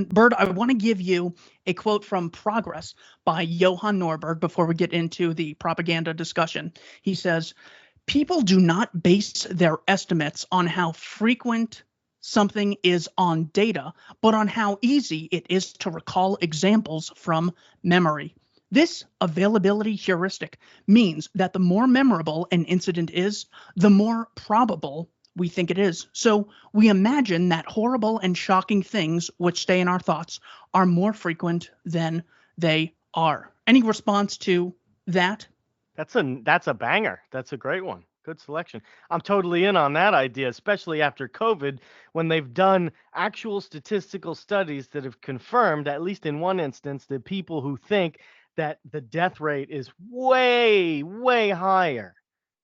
Bird, I want to give you a quote from Progress by Johann Norberg before we get into the propaganda discussion. He says, people do not base their estimates on how frequent something is on data, but on how easy it is to recall examples from memory. This availability heuristic means that the more memorable an incident is, the more probable we think it is. So we imagine that horrible and shocking things which stay in our thoughts are more frequent than they are. Any response to that? That's a banger. That's a great one. Good selection. I'm totally in on that idea, especially after COVID, when they've done actual statistical studies that have confirmed, at least in one instance, that people who think that the death rate is way, way higher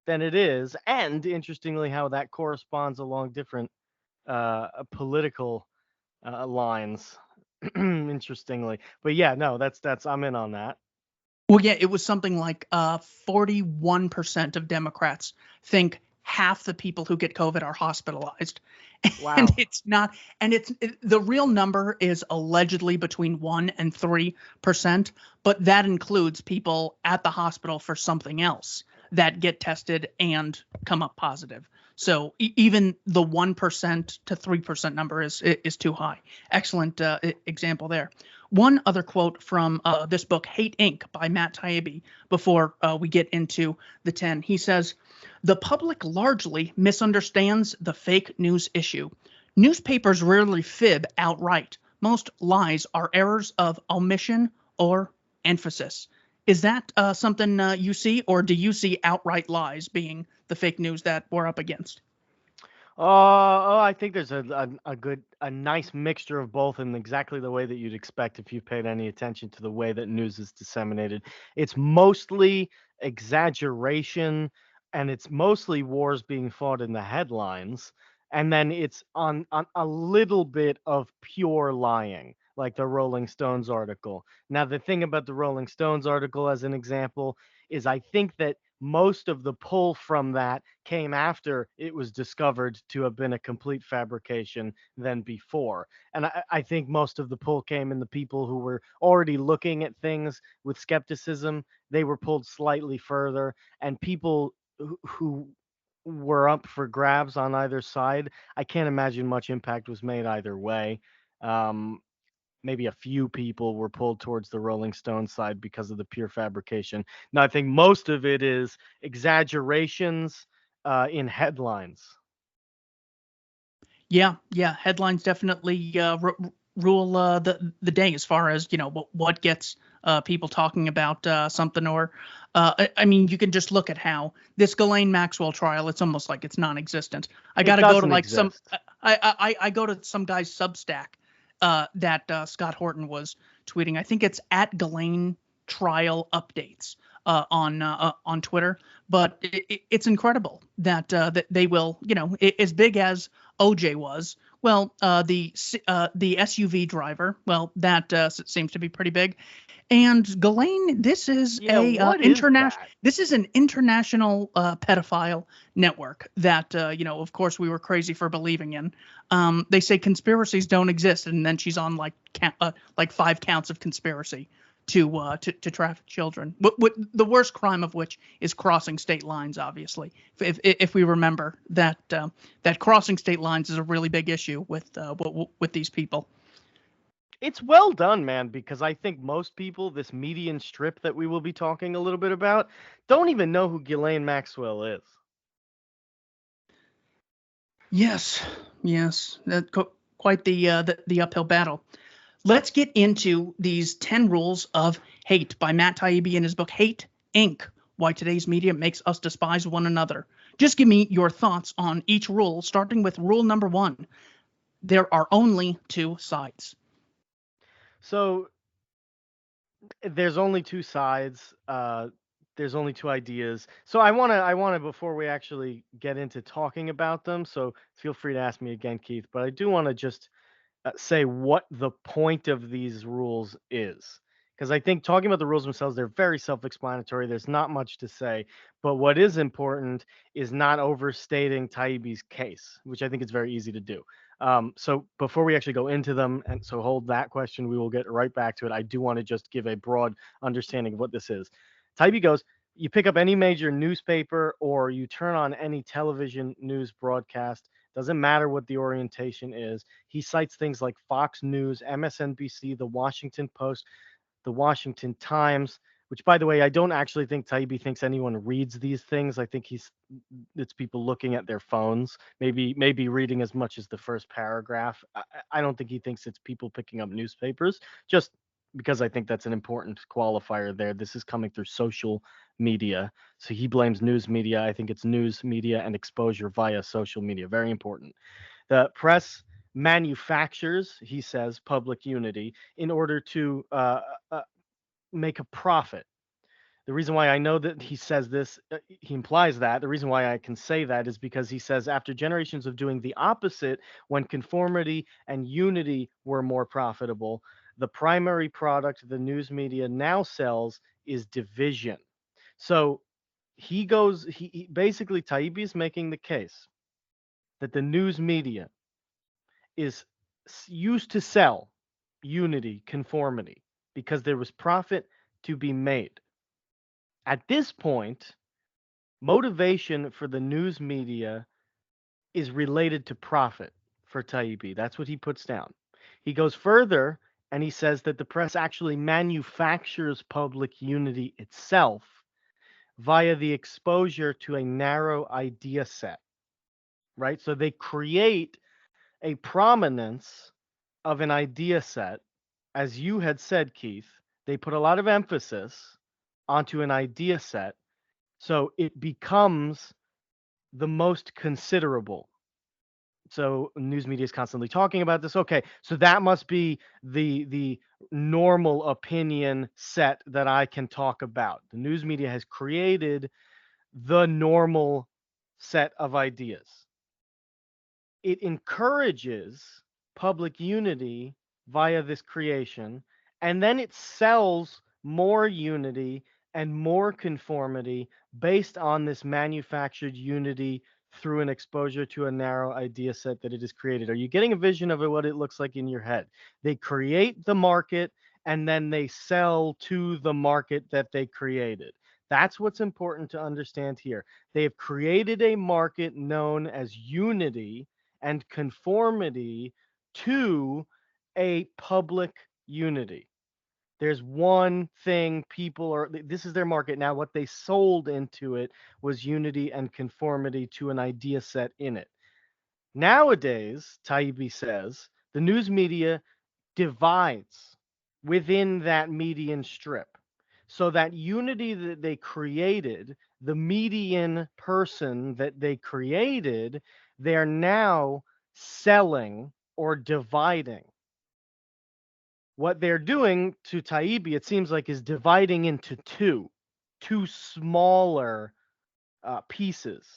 than it is, and interestingly, how that corresponds along different political lines. Interestingly, but yeah, no, that's I'm in on that. Well, yeah, it was something like 41% of Democrats think half the people who get COVID are hospitalized. And Wow. it's not, and the real number is allegedly between 1 and 3%, but that includes people at the hospital for something else that get tested and come up positive. So even the 1% to 3% number is too high. Excellent example there. One other quote from this book, Hate Inc. by Matt Taibbi, before we get into the 10. He says, the public largely misunderstands the fake news issue. Newspapers rarely fib outright. Most lies are errors of omission or emphasis. Is that something you see, or do you see outright lies being the fake news that we're up against? I think there's a nice mixture of both in exactly the way that you'd expect if you've paid any attention to the way that news is disseminated. It's mostly exaggeration, and it's mostly wars being fought in the headlines, and then it's on a little bit of pure lying, like the Rolling Stones article. Now, the thing about the Rolling Stones article, as an example, is I think that most of the pull from that came after it was discovered to have been a complete fabrication than before. And I think most of the pull came in the people who were already looking at things with skepticism. They were pulled slightly further, and people who were up for grabs on either side, I can't imagine much impact was made either way. Um, Maybe a few people were pulled towards the Rolling Stone side because of the pure fabrication. Now, I think most of it is exaggerations in headlines. Yeah. Headlines definitely rule the day as far as what gets people talking about something. Or I mean, you can just look at how this Ghislaine Maxwell trial. It's almost like it's non-existent. I got It to go to doesn't like some. exist. I go to some guy's Substack that Scott Horton was tweeting. I think it's at Ghislaine Trial Updates on Twitter. But it's incredible that they will, as big as OJ was. Well, the SUV driver, well, that seems to be pretty big. And Ghislaine, this is Yeah, what is that? This is an international pedophile network that of course, we were crazy for believing in. They say conspiracies don't exist, and then she's on like 5 counts of conspiracy to traffic children. What the worst crime of which is crossing state lines. Obviously, if we remember that that crossing state lines is a really big issue with these people. It's well done, man, because I think most people, this median strip that we will be talking a little bit about, don't even know who Ghislaine Maxwell is. Yes, quite the uphill battle. Let's get into these 10 rules of hate by Matt Taibbi in his book Hate Inc. Why Today's Media Makes Us Despise One Another. Just give me your thoughts on each rule, starting with rule number 1. There are only 2 sides. So there's only two sides. There's only two ideas. So I wanna before we actually get into talking about them. So feel free to ask me again, Keith. But I do want to just say what the point of these rules is. Because I think talking about the rules themselves, they're very self explanatory. There's not much to say. But what is important is not overstating Taibbi's case, which I think is very easy to do. So before we actually go into them, and so hold that question, we will get right back to it. I do want to just give a broad understanding of what this is. Taibbi goes, you pick up any major newspaper or you turn on any television news broadcast, doesn't matter what the orientation is. He cites things like Fox News, MSNBC, The Washington Post, The Washington Times, which, by the way, I don't actually think Taibbi thinks anyone reads these things. I think it's people looking at their phones, maybe reading as much as the first paragraph. I don't think he thinks it's people picking up newspapers, just because I think that's an important qualifier there. This is coming through social media. So he blames news media. I think it's news media and exposure via social media. Very important. The press manufactures, he says, public unity in order to make a profit. The reason why I know that he says this, he implies that. The reason why I can say that is because he says after generations of doing the opposite, when conformity and unity were more profitable, the primary product the news media now sells is division. So he basically, Taibbi is making the case that the news media is used to sell unity, conformity, because there was profit to be made. At this point, motivation for the news media is related to profit for Taibbi. That's what he puts down. He goes further and he says that the press actually manufactures public unity itself via the exposure to a narrow idea set, right? So they create a prominence of an idea set. As you had said, Keith, they put a lot of emphasis onto an idea set. So it becomes the most considerable. So news media is constantly talking about this. Okay, so that must be the normal opinion set that I can talk about. The news media has created the normal set of ideas. It encourages public unity via this creation, and then it sells more unity and more conformity based on this manufactured unity through an exposure to a narrow idea set that it has created. Are you getting a vision of what it looks like in your head? They create the market and then they sell to the market that they created. That's what's important to understand here. They have created a market known as unity and conformity to a public unity. There's one thing people are, this is their market. Now, what they sold into it was unity and conformity to an idea set in it. Nowadays, Taibbi says, the news media divides within that median strip. So that unity that they created, the median person that they created, they're now selling or dividing. What they're doing to Taibbi, it seems like, is dividing into two smaller pieces.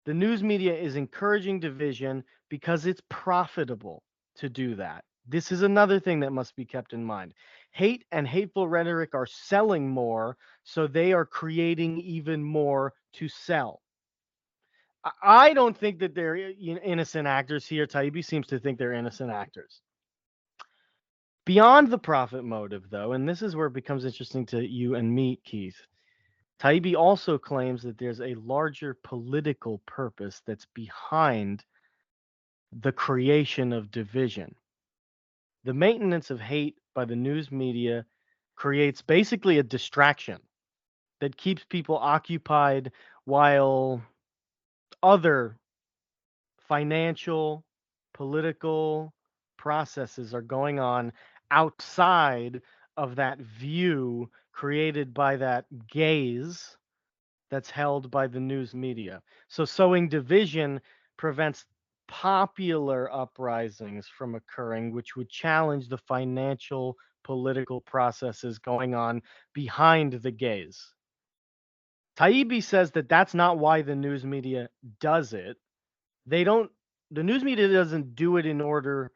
The news media is encouraging division because it's profitable to do that. This is another thing that must be kept in mind. Hate and hateful rhetoric are selling more, so they are creating even more to sell. I don't think that they're innocent actors here. Taibbi seems to think they're innocent actors. Beyond the profit motive, though, and this is where it becomes interesting to you and me, Keith, Taibbi also claims that there's a larger political purpose that's behind the creation of division. The maintenance of hate by the news media creates basically a distraction that keeps people occupied while other financial, political processes are going on outside of that view created by that gaze that's held by the news media. So sowing division prevents popular uprisings from occurring, which would challenge the financial political processes going on behind the gaze. Taibbi says that that's not why the news media does it. The news media doesn't do it in order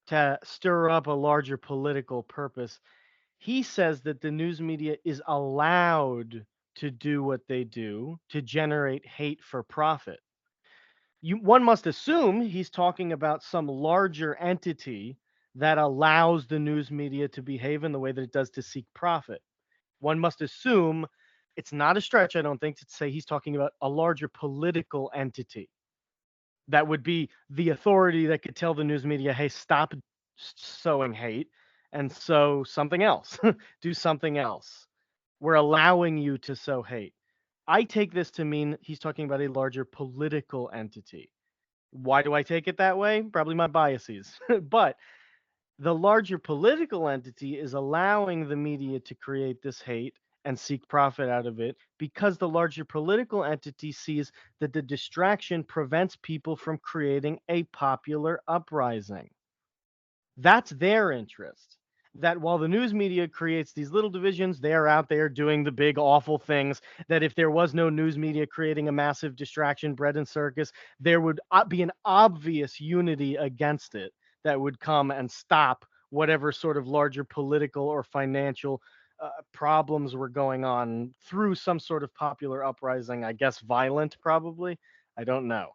to stir up a larger political purpose. He says that the news media is allowed to do what they do to generate hate for profit. One must assume he's talking about some larger entity that allows the news media to behave in the way that it does to seek profit. One must assume it's not a stretch, I don't think, to say he's talking about a larger political entity that would be the authority that could tell the news media, hey, stop sowing hate and sow something else, do something else. We're allowing you to sow hate. I take this to mean he's talking about a larger political entity. Why do I take it that way? Probably my biases. But the larger political entity is allowing the media to create this hate and seek profit out of it because the larger political entity sees that the distraction prevents people from creating a popular uprising. That's their interest. That while the news media creates these little divisions, they're out there doing the big awful things. That if there was no news media creating a massive distraction, bread and circus, there would be an obvious unity against it that would come and stop whatever sort of larger political or financial problems were going on through some sort of popular uprising. I guess violent, probably. I don't know.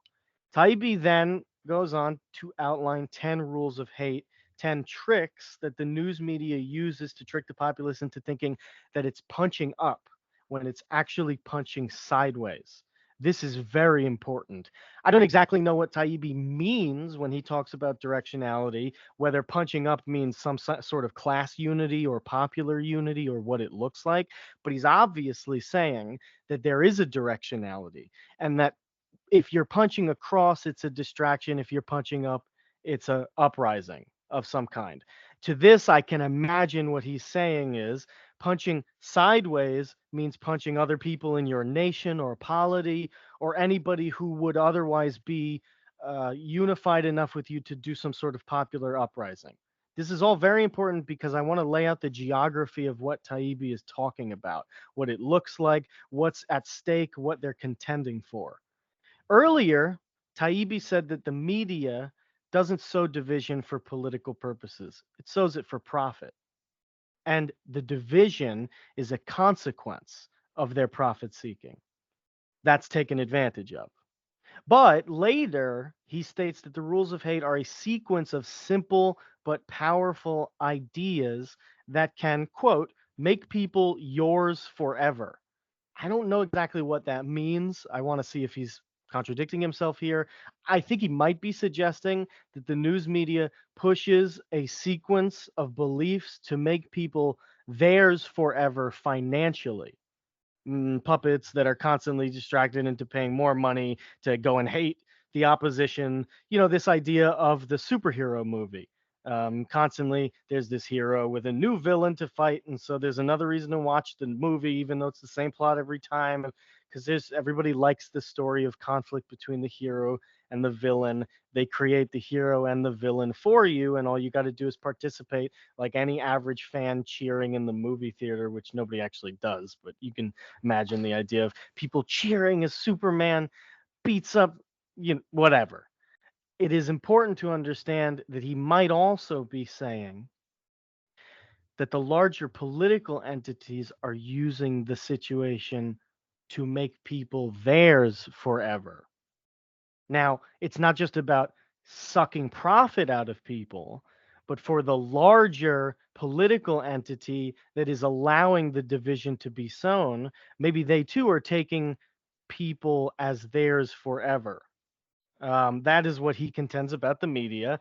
Taibbi then goes on to outline 10 rules of hate, 10 tricks that the news media uses to trick the populace into thinking that it's punching up when it's actually punching sideways. This is very important. I don't exactly know what Taibbi means when he talks about directionality, whether punching up means some sort of class unity or popular unity or what it looks like, but he's obviously saying that there is a directionality and that if you're punching across, it's a distraction. If you're punching up, it's a uprising of some kind. To this, I can imagine what he's saying is punching sideways means punching other people in your nation or polity or anybody who would otherwise be unified enough with you to do some sort of popular uprising. This is all very important because I want to lay out the geography of what Taibbi is talking about, what it looks like, what's at stake, what they're contending for. Earlier, Taibbi said that the media doesn't sow division for political purposes, it sows it for profit. And the division is a consequence of their profit seeking. That's taken advantage of. But later, he states that the rules of hate are a sequence of simple but powerful ideas that can, quote, make people yours forever. I don't know exactly what that means. I want to see if he's contradicting himself here. I think he might be suggesting that the news media pushes a sequence of beliefs to make people theirs forever financially. Puppets that are constantly distracted into paying more money to go and hate the opposition. This idea of the superhero movie. Constantly, there's this hero with a new villain to fight, and so there's another reason to watch the movie, even though it's the same plot every time. Because everybody likes the story of conflict between the hero and the villain. They create the hero and the villain for you, and all you got to do is participate like any average fan cheering in the movie theater, which nobody actually does, but you can imagine the idea of people cheering as Superman beats up, whatever. It is important to understand that he might also be saying that the larger political entities are using the situation to make people theirs forever. Now, it's not just about sucking profit out of people, but for the larger political entity that is allowing the division to be sown, maybe they too are taking people as theirs forever. That is what he contends about the media.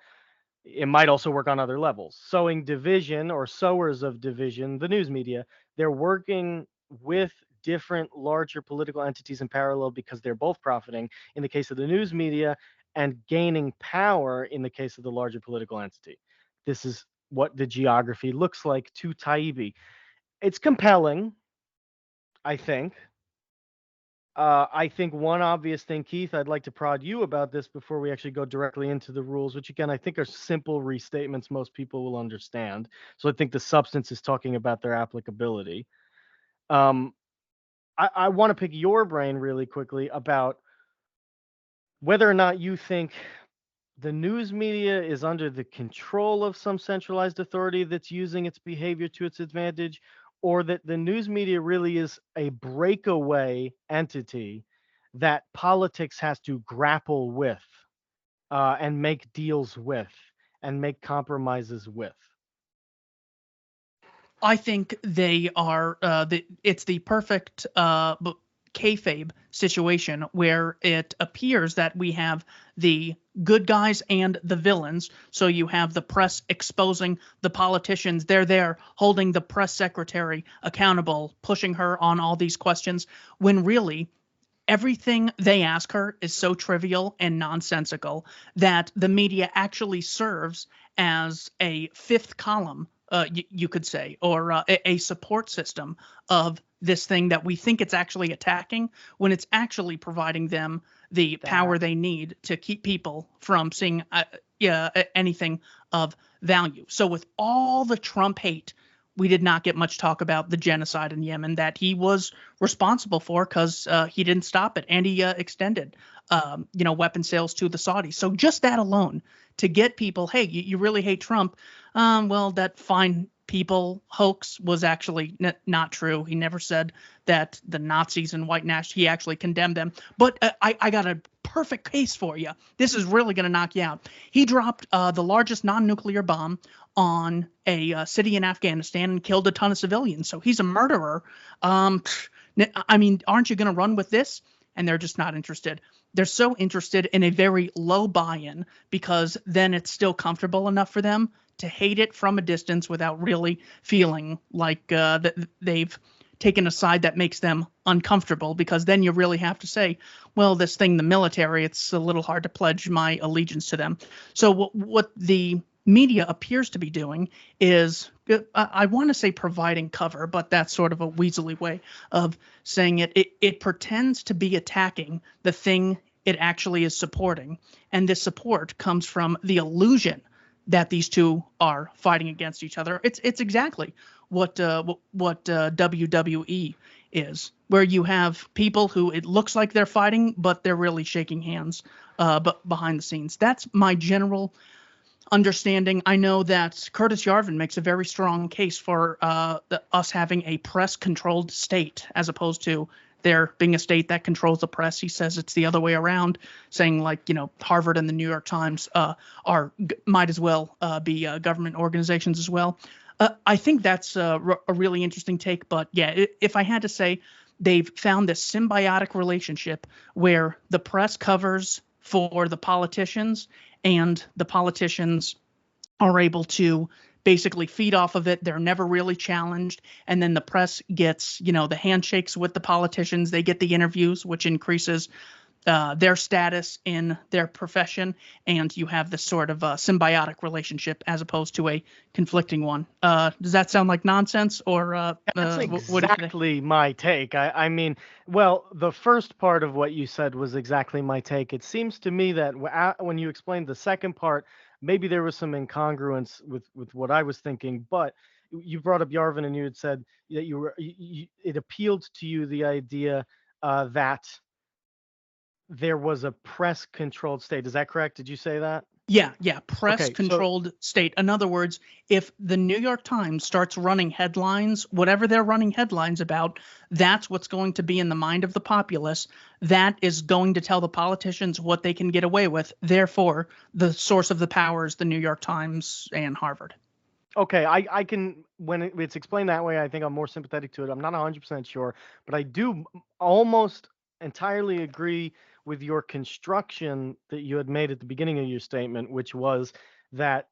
It might also work on other levels. Sowing division or sowers of division, the news media, they're working with different larger political entities in parallel because they're both profiting in the case of the news media and gaining power in the case of the larger political entity. This is what the geography looks like to Taibbi. It's compelling, I think. I think one obvious thing, Keith, I'd like to prod you about this before we actually go directly into the rules, which again, I think are simple restatements most people will understand. So I think the substance is talking about their applicability. Um, I want to pick your brain really quickly about whether or not you think the news media is under the control of some centralized authority that's using its behavior to its advantage, or that the news media really is a breakaway entity that politics has to grapple with, and make deals with, and make compromises with? I think they are. It's the perfect kayfabe situation where it appears that we have the good guys and the villains. So you have the press exposing the politicians. They're there holding the press secretary accountable, pushing her on all these questions, when really everything they ask her is so trivial and nonsensical that the media actually serves as a fifth column, you could say, or a support system of this thing that we think it's actually attacking, when it's actually providing them the power they need to keep people from seeing anything of value. So with all the Trump hate, we did not get much talk about the genocide in Yemen that he was responsible for, because he didn't stop it, and he extended, weapon sales to the Saudis. So just that alone, to get people, hey, you really hate Trump? Well, that fine people hoax was actually not true. He never said that the Nazis and white nationalists, he actually condemned them. But I got a perfect case for you. This is really going to knock you out. He dropped the largest non-nuclear bomb on a city in Afghanistan and killed a ton of civilians. So he's a murderer. I mean, aren't you going to run with this? And they're just not interested. They're so interested in a very low buy-in, because then it's still comfortable enough for them to hate it from a distance without really feeling like that they've taken a side that makes them uncomfortable, because then you really have to say, well, this thing, the military, it's a little hard to pledge my allegiance to them. So what the media appears to be doing is, I want to say providing cover, but that's sort of a weaselly way of saying it. It pretends to be attacking the thing it actually is supporting. And this support comes from the illusion that these two are fighting against each other. It's exactly what WWE is, where you have people who it looks like they're fighting, but they're really shaking hands but behind the scenes. That's my general understanding. I know that Curtis Yarvin makes a very strong case for us having a press-controlled state, as opposed to there being a state that controls the press. He says it's the other way around, saying, like, Harvard and the New York Times might as well be government organizations as well. I think that's a really interesting take. But yeah, if I had to say, they've found this symbiotic relationship where the press covers for the politicians, and the politicians are able to basically feed off of it. They're never really challenged. And then the press gets, the handshakes with the politicians. They get the interviews, which increases their status in their profession. And you have this sort of symbiotic relationship as opposed to a conflicting one. Does that sound like nonsense? Or That's exactly my take. I mean, well, the first part of what you said was exactly my take. It seems to me that when you explained the second part, maybe there was some incongruence with what I was thinking. But you brought up Yarvin, and you had said that it appealed to you, the idea that there was a press-controlled state. Is that correct? Did you say that? Yeah, press-controlled state. In other words, if the New York Times starts running headlines, whatever they're running headlines about, that's what's going to be in the mind of the populace. That is going to tell the politicians what they can get away with. Therefore, the source of the power is the New York Times and Harvard. Okay, I can, when it's explained that way, I think I'm more sympathetic to it. I'm not 100% sure, but I do almost entirely agree with your construction that you had made at the beginning of your statement, which was that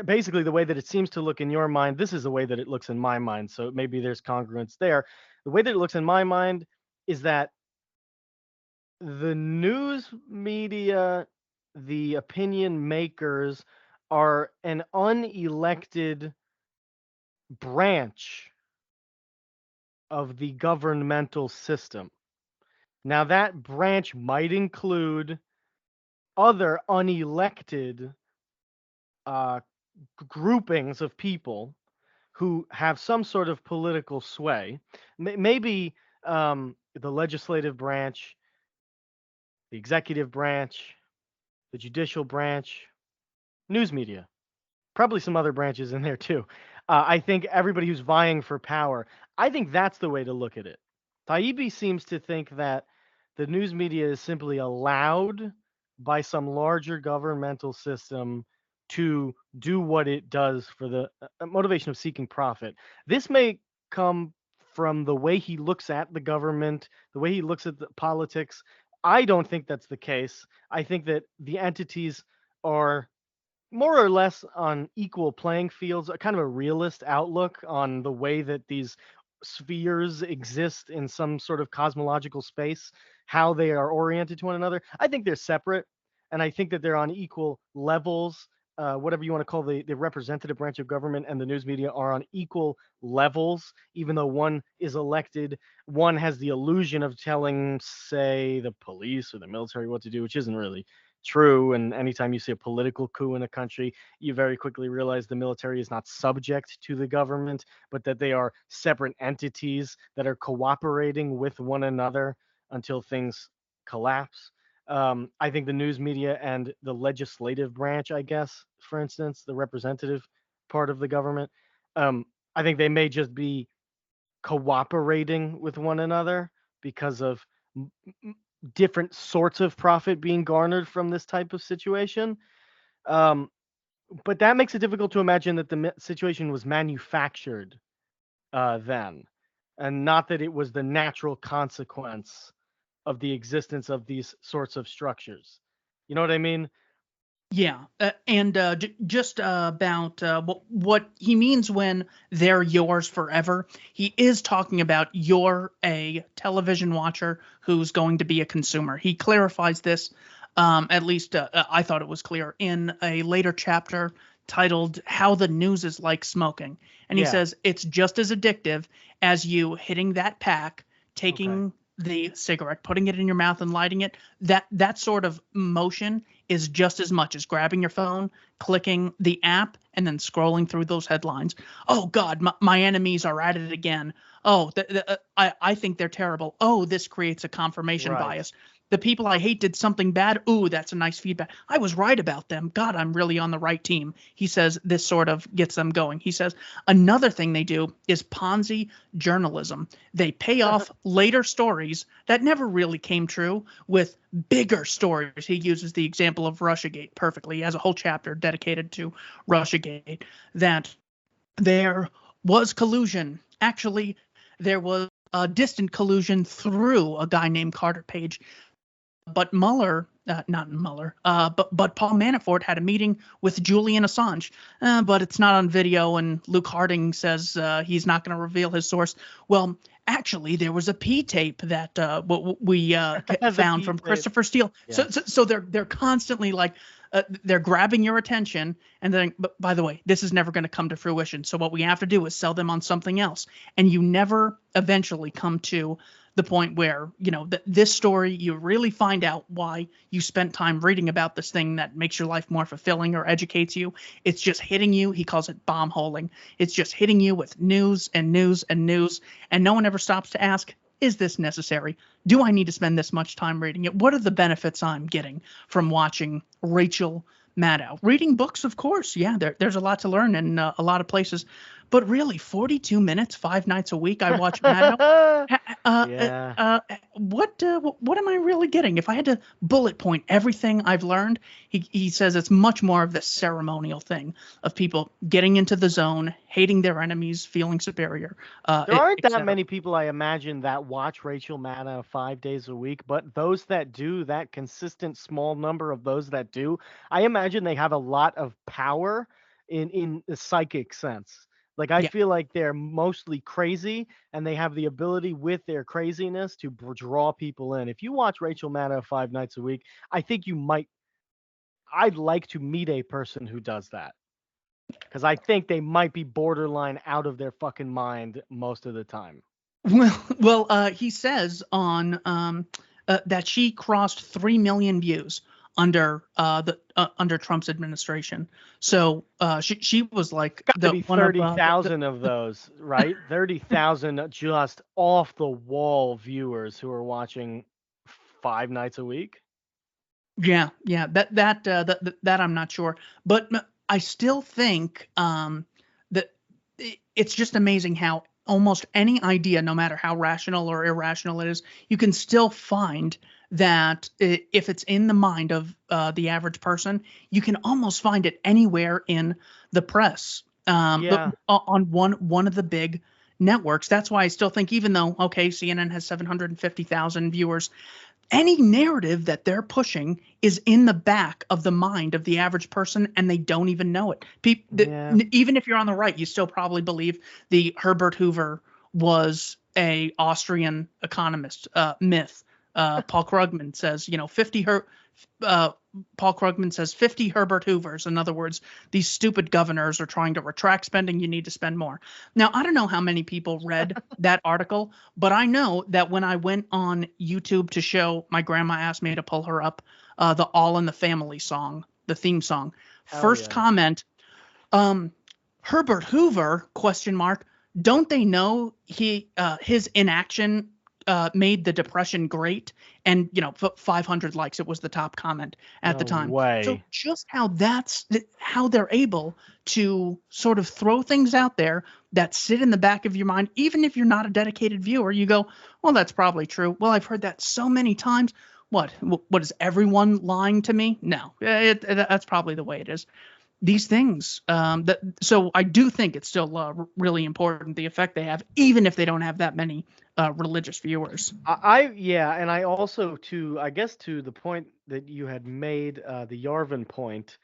basically the way that it seems to look in your mind, this is the way that it looks in my mind. So maybe there's congruence there. The way that it looks in my mind is that the news media, the opinion makers, are an unelected branch of the governmental system. Now, that branch might include other unelected groupings of people who have some sort of political sway. Maybe the legislative branch, the executive branch, the judicial branch, news media, probably some other branches in there too. I think everybody who's vying for power, I think that's the way to look at it. Taibbi seems to think that the news media is simply allowed by some larger governmental system to do what it does for the motivation of seeking profit. This may come from the way he looks at the government, the way he looks at the politics. I don't think that's the case. I think that the entities are more or less on equal playing fields, a kind of a realist outlook on the way that these spheres exist in some sort of cosmological space, how they are oriented to one another. I think they're separate, and I think that they're on equal levels. Whatever you want to call the representative branch of government and the news media are on equal levels, even though one is elected, one has the illusion of telling, say, the police or the military what to do, which isn't really true. And anytime you see a political coup in a country, you very quickly realize the military is not subject to the government, but that they are separate entities that are cooperating with one another until things collapse. I think the news media and the legislative branch, I guess, for instance, the representative part of the government, I think they may just be cooperating with one another because of different sorts of profit being garnered from this type of situation. Um, but that makes it difficult to imagine that the situation was manufactured then, and not that it was the natural consequence of the existence of these sorts of structures. You know what I mean? Yeah, and just about what he means when they're yours forever. He is talking about you're a television watcher who's going to be a consumer. He clarifies this, at least I thought it was clear, in a later chapter titled How the News is Like Smoking. And he Yeah. says it's just as addictive as you hitting that pack, taking the cigarette, putting it in your mouth and lighting it. That sort of motion is just as much as grabbing your phone, clicking the app, and then scrolling through those headlines. Oh God, my enemies are at it again. Oh, I think they're terrible. Oh, this creates a confirmation Right. bias. The people I hate did something bad. Ooh, that's a nice feedback. I was right about them. God, I'm really on the right team. He says this sort of gets them going. He says another thing they do is Ponzi journalism. They pay off later stories that never really came true with bigger stories. He uses the example of Russiagate perfectly. He has a whole chapter dedicated to Russiagate, that there was collusion. Actually, there was a distant collusion through a guy named Carter Page. But Mueller, not Mueller, but Paul Manafort had a meeting with Julian Assange, but it's not on video, and Luke Harding says he's not going to reveal his source. Well, actually, there was a P tape that we found from Christopher Steele. Yeah. So they're constantly like they're grabbing your attention, and then, but by the way, this is never going to come to fruition. So what we have to do is sell them on something else, and you never eventually come to the point where, you know, this story, you really find out why you spent time reading about this thing that makes your life more fulfilling or educates you. It's just hitting you. He calls it bomb holing. It's just hitting you with news and news and news. And no one ever stops to ask, is this necessary? Do I need to spend this much time reading it? What are the benefits I'm getting from watching Rachel Maddow? Reading books, of course. Yeah, there's a lot to learn in a lot of places. But really, 42 minutes, 5 nights a week, I watch Maddow. What am I really getting? If I had to bullet point everything I've learned, he says it's much more of this ceremonial thing of people getting into the zone, hating their enemies, feeling superior. There aren't that many people, I imagine, that watch Rachel Maddow 5 days a week, but those that do, that consistent small number of those that do, I imagine they have a lot of power in the psychic sense. Like, I feel like they're mostly crazy, and they have the ability with their craziness to draw people in. If you watch Rachel Maddow 5 nights a week, I think you might. I'd like to meet a person who does that, because I think they might be borderline out of their fucking mind most of the time. Well, he says on that she crossed 3 million views under under Trump's administration. So she was like Got to be 30,000 of those, right? 30,000 just off the wall viewers who are watching 5 nights a week. Yeah, that I'm not sure, but I still think that it's just amazing how almost any idea, no matter how rational or irrational it is, you can still find that if it's in the mind of the average person, you can almost find it anywhere in the press. Yeah. On one of the big networks. That's why I still think, even though, okay, CNN has 750,000 viewers, any narrative that they're pushing is in the back of the mind of the average person, and they don't even know it. Yeah. Even if you're on the right, you still probably believe the Herbert Hoover was a Austrian economist myth. Paul Krugman says, 50 Paul Krugman says 50 Herbert Hoovers. In other words, these stupid governors are trying to retract spending. You need to spend more. Now, I don't know how many people read that article, but I know that when I went on YouTube to show, my grandma asked me to pull her up the All in the Family song, the theme song. Hell First yeah. comment, Herbert Hoover, question mark, don't they know his inaction made the Depression great? And 500 likes. It was the top comment at the No time. way. So just how they're able to sort of throw things out there that sit in the back of your mind, even if you're not a dedicated viewer. You go, well, that's probably true. Well, I've heard that so many times. What is everyone lying to me? No, that's probably the way it is. These things so I do think it's still really important, the effect they have, even if they don't have that many religious viewers. Yeah, and I also, I guess, to the point that you had made, the Yarvin point,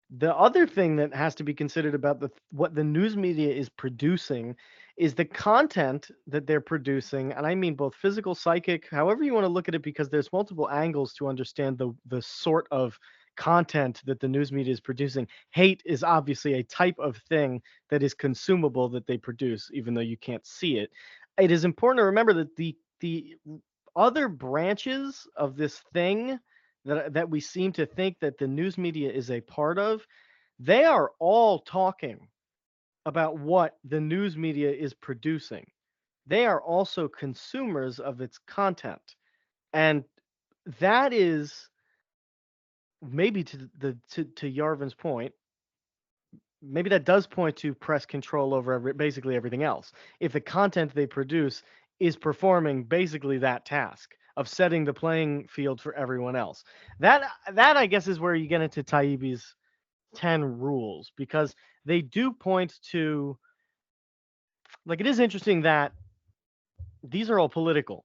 the other thing that has to be considered about what the news media is producing is the content that they're producing, and I mean both physical, psychic, however you want to look at it, because there's multiple angles to understand the sort of content that the news media is producing. Hate is obviously a type of thing that is consumable that they produce, even though you can't see it. It is important to remember that the other branches of this thing that we seem to think that the news media is a part of, they are all talking about what the news media is producing. They are also consumers of its content. And that is, maybe to Yarvin's point, maybe that does point to press control over basically everything else. If the content they produce is performing basically that task of setting the playing field for everyone else, that I guess is where you get into Taibbi's 10 rules, because they do point to, like, it is interesting that these are all political.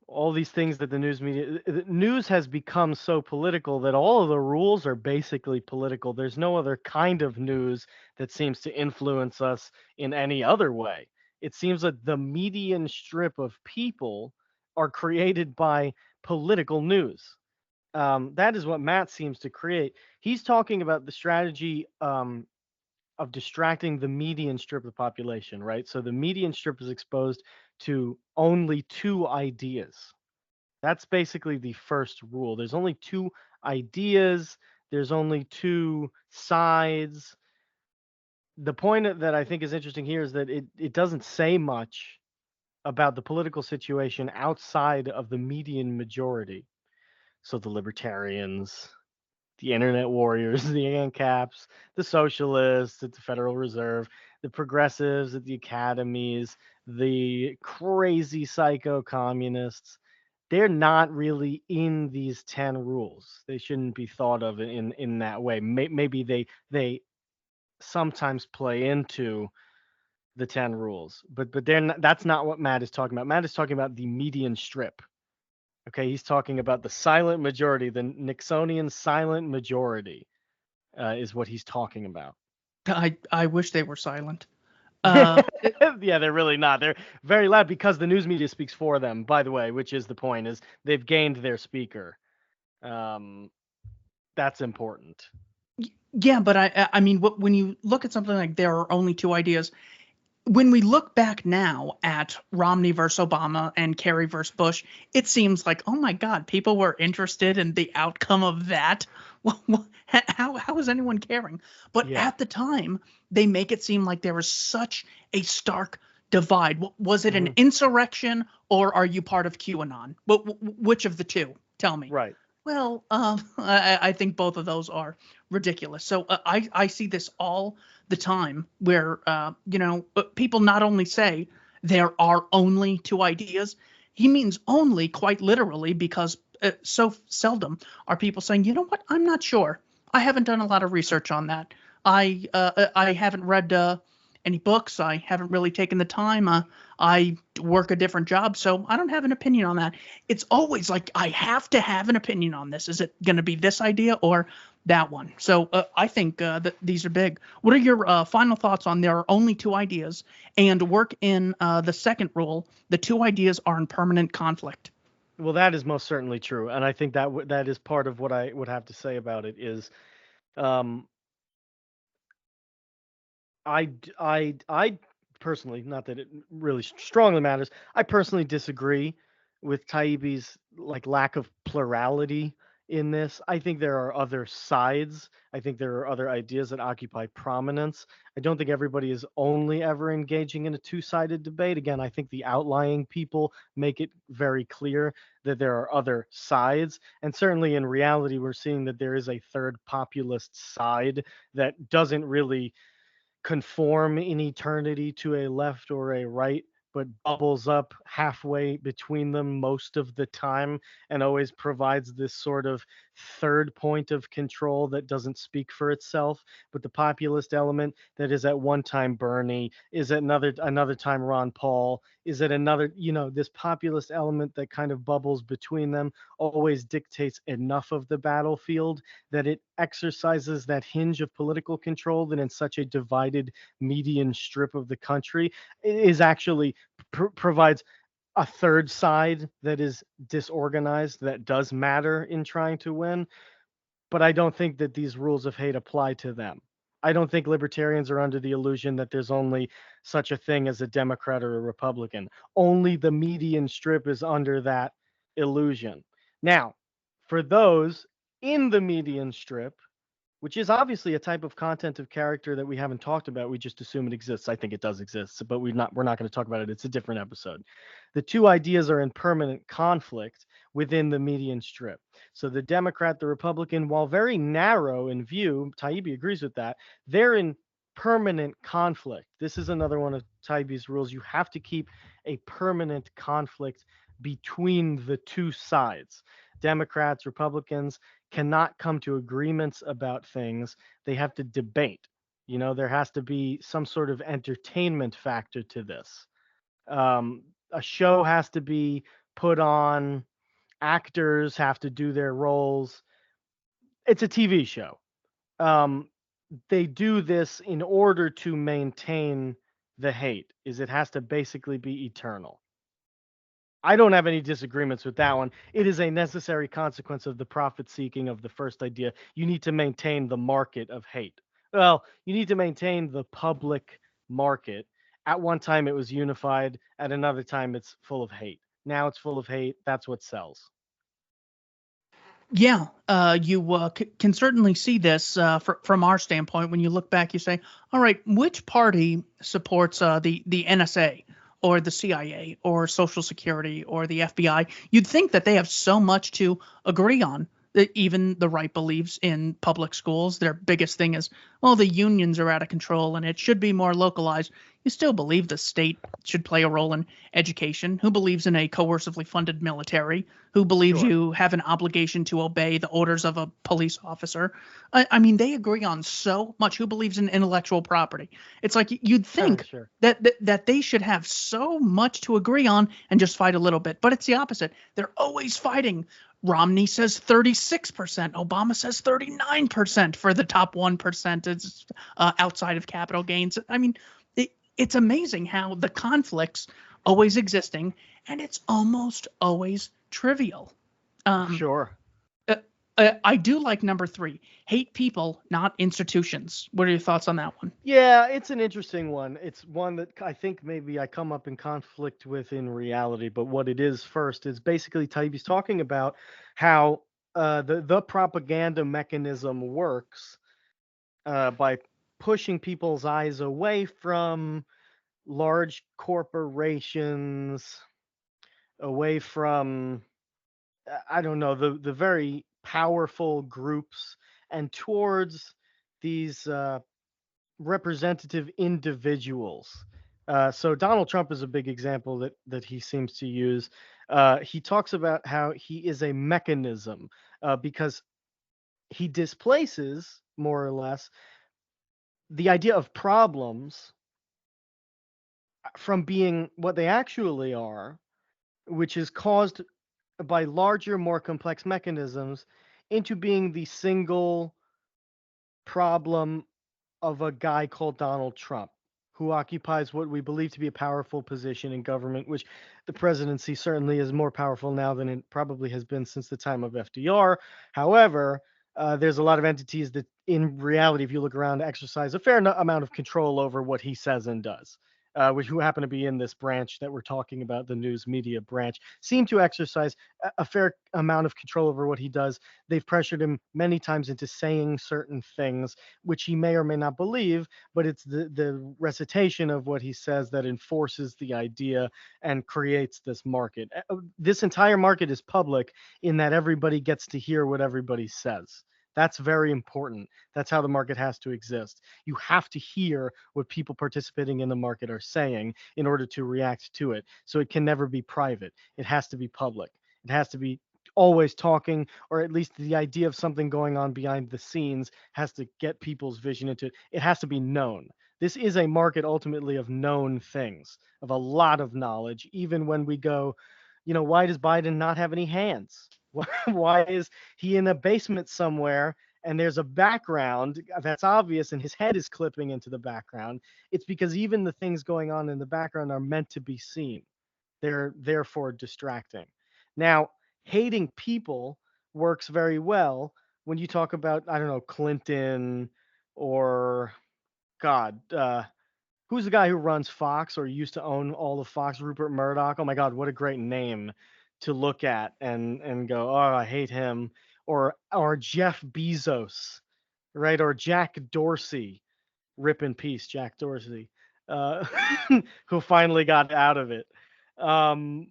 All these things that the news has become so political that all of the rules are basically political. There's no other kind of news that seems to influence us in any other way. It seems that the median strip of people are created by political news. That is what Matt seems to create. He's talking about the strategy of distracting the median strip of the population, right? So the median strip is exposed to only two ideas. That's basically the first rule. There's only two ideas, there's only two sides. The point that I think is interesting here is that it doesn't say much about the political situation outside of the median majority. So the libertarians, the internet warriors, the ANCAPs, the socialists at the Federal Reserve, the progressives at the academies, the crazy psycho communists, they're not really in these 10 rules. They shouldn't be thought of in that way. Maybe they sometimes play into the 10 rules, but they're not, that's not what Matt is talking about. Matt is talking about the median strip. Okay, he's talking about the silent majority, the Nixonian silent majority, is what he's talking about. I wish they were silent. Yeah, they're really not. They're very loud because the news media speaks for them, by the way, which is the point, is they've gained their speaker. That's important. Yeah, but I mean, when you look at something like there are only two ideas, when we look back now at Romney versus Obama and Kerry versus Bush, it seems like, oh my God, people were interested in the outcome of that. How is anyone caring? But Yeah. at the time, they make it seem like there was such a stark divide. Was it an insurrection, or are you part of QAnon? Which of the two? Tell me. Right. Well, I think both of those are ridiculous. So I see this all the time where, people not only say there are only two ideas, he means only quite literally, because so seldom are people saying, you know what, I'm not sure. I haven't done a lot of research on that. I haven't read any books. I haven't really taken the time. I work a different job, so I don't have an opinion on that. It's always like, I have to have an opinion on this. Is it going to be this idea or that one? So I think that these are big. What are your final thoughts on there are only two ideas, and work in the second rule, the two ideas are in permanent conflict? Well, that is most certainly true, and I think that that is part of what I would have to say about it is, um, I personally, not that it really strongly matters, I personally disagree with Taibbi's like lack of plurality in this. I think there are other sides. I think there are other ideas that occupy prominence. I don't think everybody is only ever engaging in a two-sided debate. Again, I think the outlying people make it very clear that there are other sides. And certainly in reality, we're seeing that there is a third populist side that doesn't really conform in eternity to a left or a right, but bubbles up halfway between them most of the time and always provides this sort of third point of control that doesn't speak for itself. But the populist element that is at one time Bernie, is at another time Ron Paul, is at another, this populist element that kind of bubbles between them always dictates enough of the battlefield that it exercises that hinge of political control that in such a divided median strip of the country is actually provides a third side that is disorganized that does matter in trying to win. But I don't think that these rules of hate apply to them. I don't think libertarians are under the illusion that there's only such a thing as a Democrat or a Republican. Only the median strip is under that illusion. Now, for those in the median strip, which is obviously a type of content of character that we haven't talked about. We just assume it exists. I think it does exist, but we're not going to talk about it. It's a different episode. The two ideas are in permanent conflict within the median strip. So the Democrat, the Republican, while very narrow in view, Taibbi agrees with that, they're in permanent conflict. This is another one of Taibbi's rules. You have to keep a permanent conflict between the two sides. Democrats, Republicans cannot come to agreements about things. They have to debate. There has to be some sort of entertainment factor to this. A show has to be put on, actors have to do their roles. It's a TV show. They do this in order to maintain the hate, is it has to basically be eternal. I don't have any disagreements with that one. It is a necessary consequence of the profit seeking of the first idea. You need to maintain the market of hate. Well, you need to maintain the public market. At one time, it was unified. At another time, it's full of hate. Now it's full of hate. That's what sells. Yeah, you can certainly see this from our standpoint. When you look back, you say, all right, which party supports the NSA or the CIA or Social Security or the FBI? You'd think that they have so much to agree on. That even the right believes in public schools. Their biggest thing is, well, the unions are out of control and it should be more localized. You still believe the state should play a role in education. Who believes in a coercively funded military? Who believes Sure. you have an obligation to obey the orders of a police officer? I mean, they agree on so much. Who believes in intellectual property? It's like you'd think Sure. that they should have so much to agree on and just fight a little bit. But it's the opposite. They're always fighting. Romney says 36%. Obama says 39% for the top 1%. It's outside of capital gains. I mean, it's amazing how the conflicts always existing, and it's almost always trivial. Sure. I do like number 3. Hate people, not institutions. What are your thoughts on that one? Yeah, it's an interesting one. It's one that I think maybe I come up in conflict with in reality. But what it is first is basically Taibbi's talking about how the propaganda mechanism works by pushing people's eyes away from large corporations, away from I don't know, the very powerful groups, and towards these representative individuals So Donald Trump is a big example that he seems to use. He talks about how he is a mechanism because he displaces more or less the idea of problems from being what they actually are, which is caused by larger, more complex mechanisms, into being the single problem of a guy called Donald Trump, who occupies what we believe to be a powerful position in government, which the presidency certainly is more powerful now than it probably has been since the time of FDR. However, there's a lot of entities that, in reality, if you look around, exercise a fair amount of control over what he says and does. Which who happen to be in this branch that we're talking about, the news media branch, seem to exercise a fair amount of control over what he does. They've pressured him many times into saying certain things, which he may or may not believe, but it's the recitation of what he says that enforces the idea and creates this market. This entire market is public in that everybody gets to hear what everybody says. That's very important. That's how the market has to exist. You have to hear what people participating in the market are saying in order to react to it. So it can never be private. It has to be public. It has to be always talking, or at least the idea of something going on behind the scenes has to get people's vision into it. It has to be known. This is a market ultimately of known things, of a lot of knowledge, even when we go, why does Biden not have any hands? Why is he in a basement somewhere and there's a background that's obvious and his head is clipping into the background? It's because even the things going on in the background are meant to be seen. They're therefore distracting. Now, hating people works very well when you talk about, I don't know, Clinton or God, who's the guy who runs Fox or used to own all of Fox? Rupert Murdoch. Oh my God, what a great name to look at and go, oh, I hate him. Or Jeff Bezos, right? Or Jack Dorsey. Rip in peace, Jack Dorsey, uh, who finally got out of it. Um,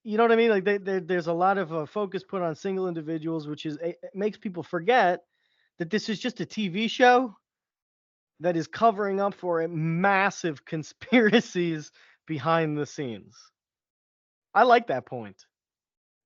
you know what I mean? Like there's a lot of focus put on single individuals, which it makes people forget that this is just a TV show that is covering up for massive conspiracies behind the scenes. I like that point.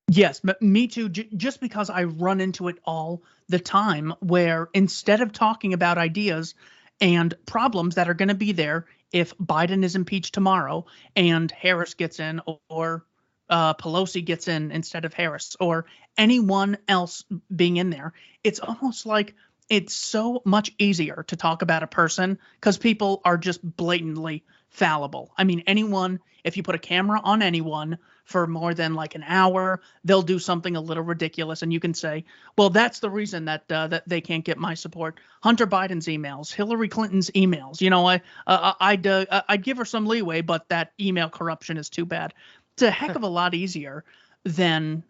Yes, me too. Just because I run into it all the time, where instead of talking about ideas and problems that are going to be there if Biden is impeached tomorrow and Harris gets in, or Pelosi gets in instead of Harris, or anyone else being in there, it's almost like it's so much easier to talk about a person because people are just blatantly fallible. I mean, anyone, if you put a camera on anyone for more than like an hour, they'll do something a little ridiculous, and you can say, "Well, that's the reason that they can't get my support." Hunter Biden's emails, Hillary Clinton's emails. I'd give her some leeway, but that email corruption is too bad. It's a heck of a lot easier than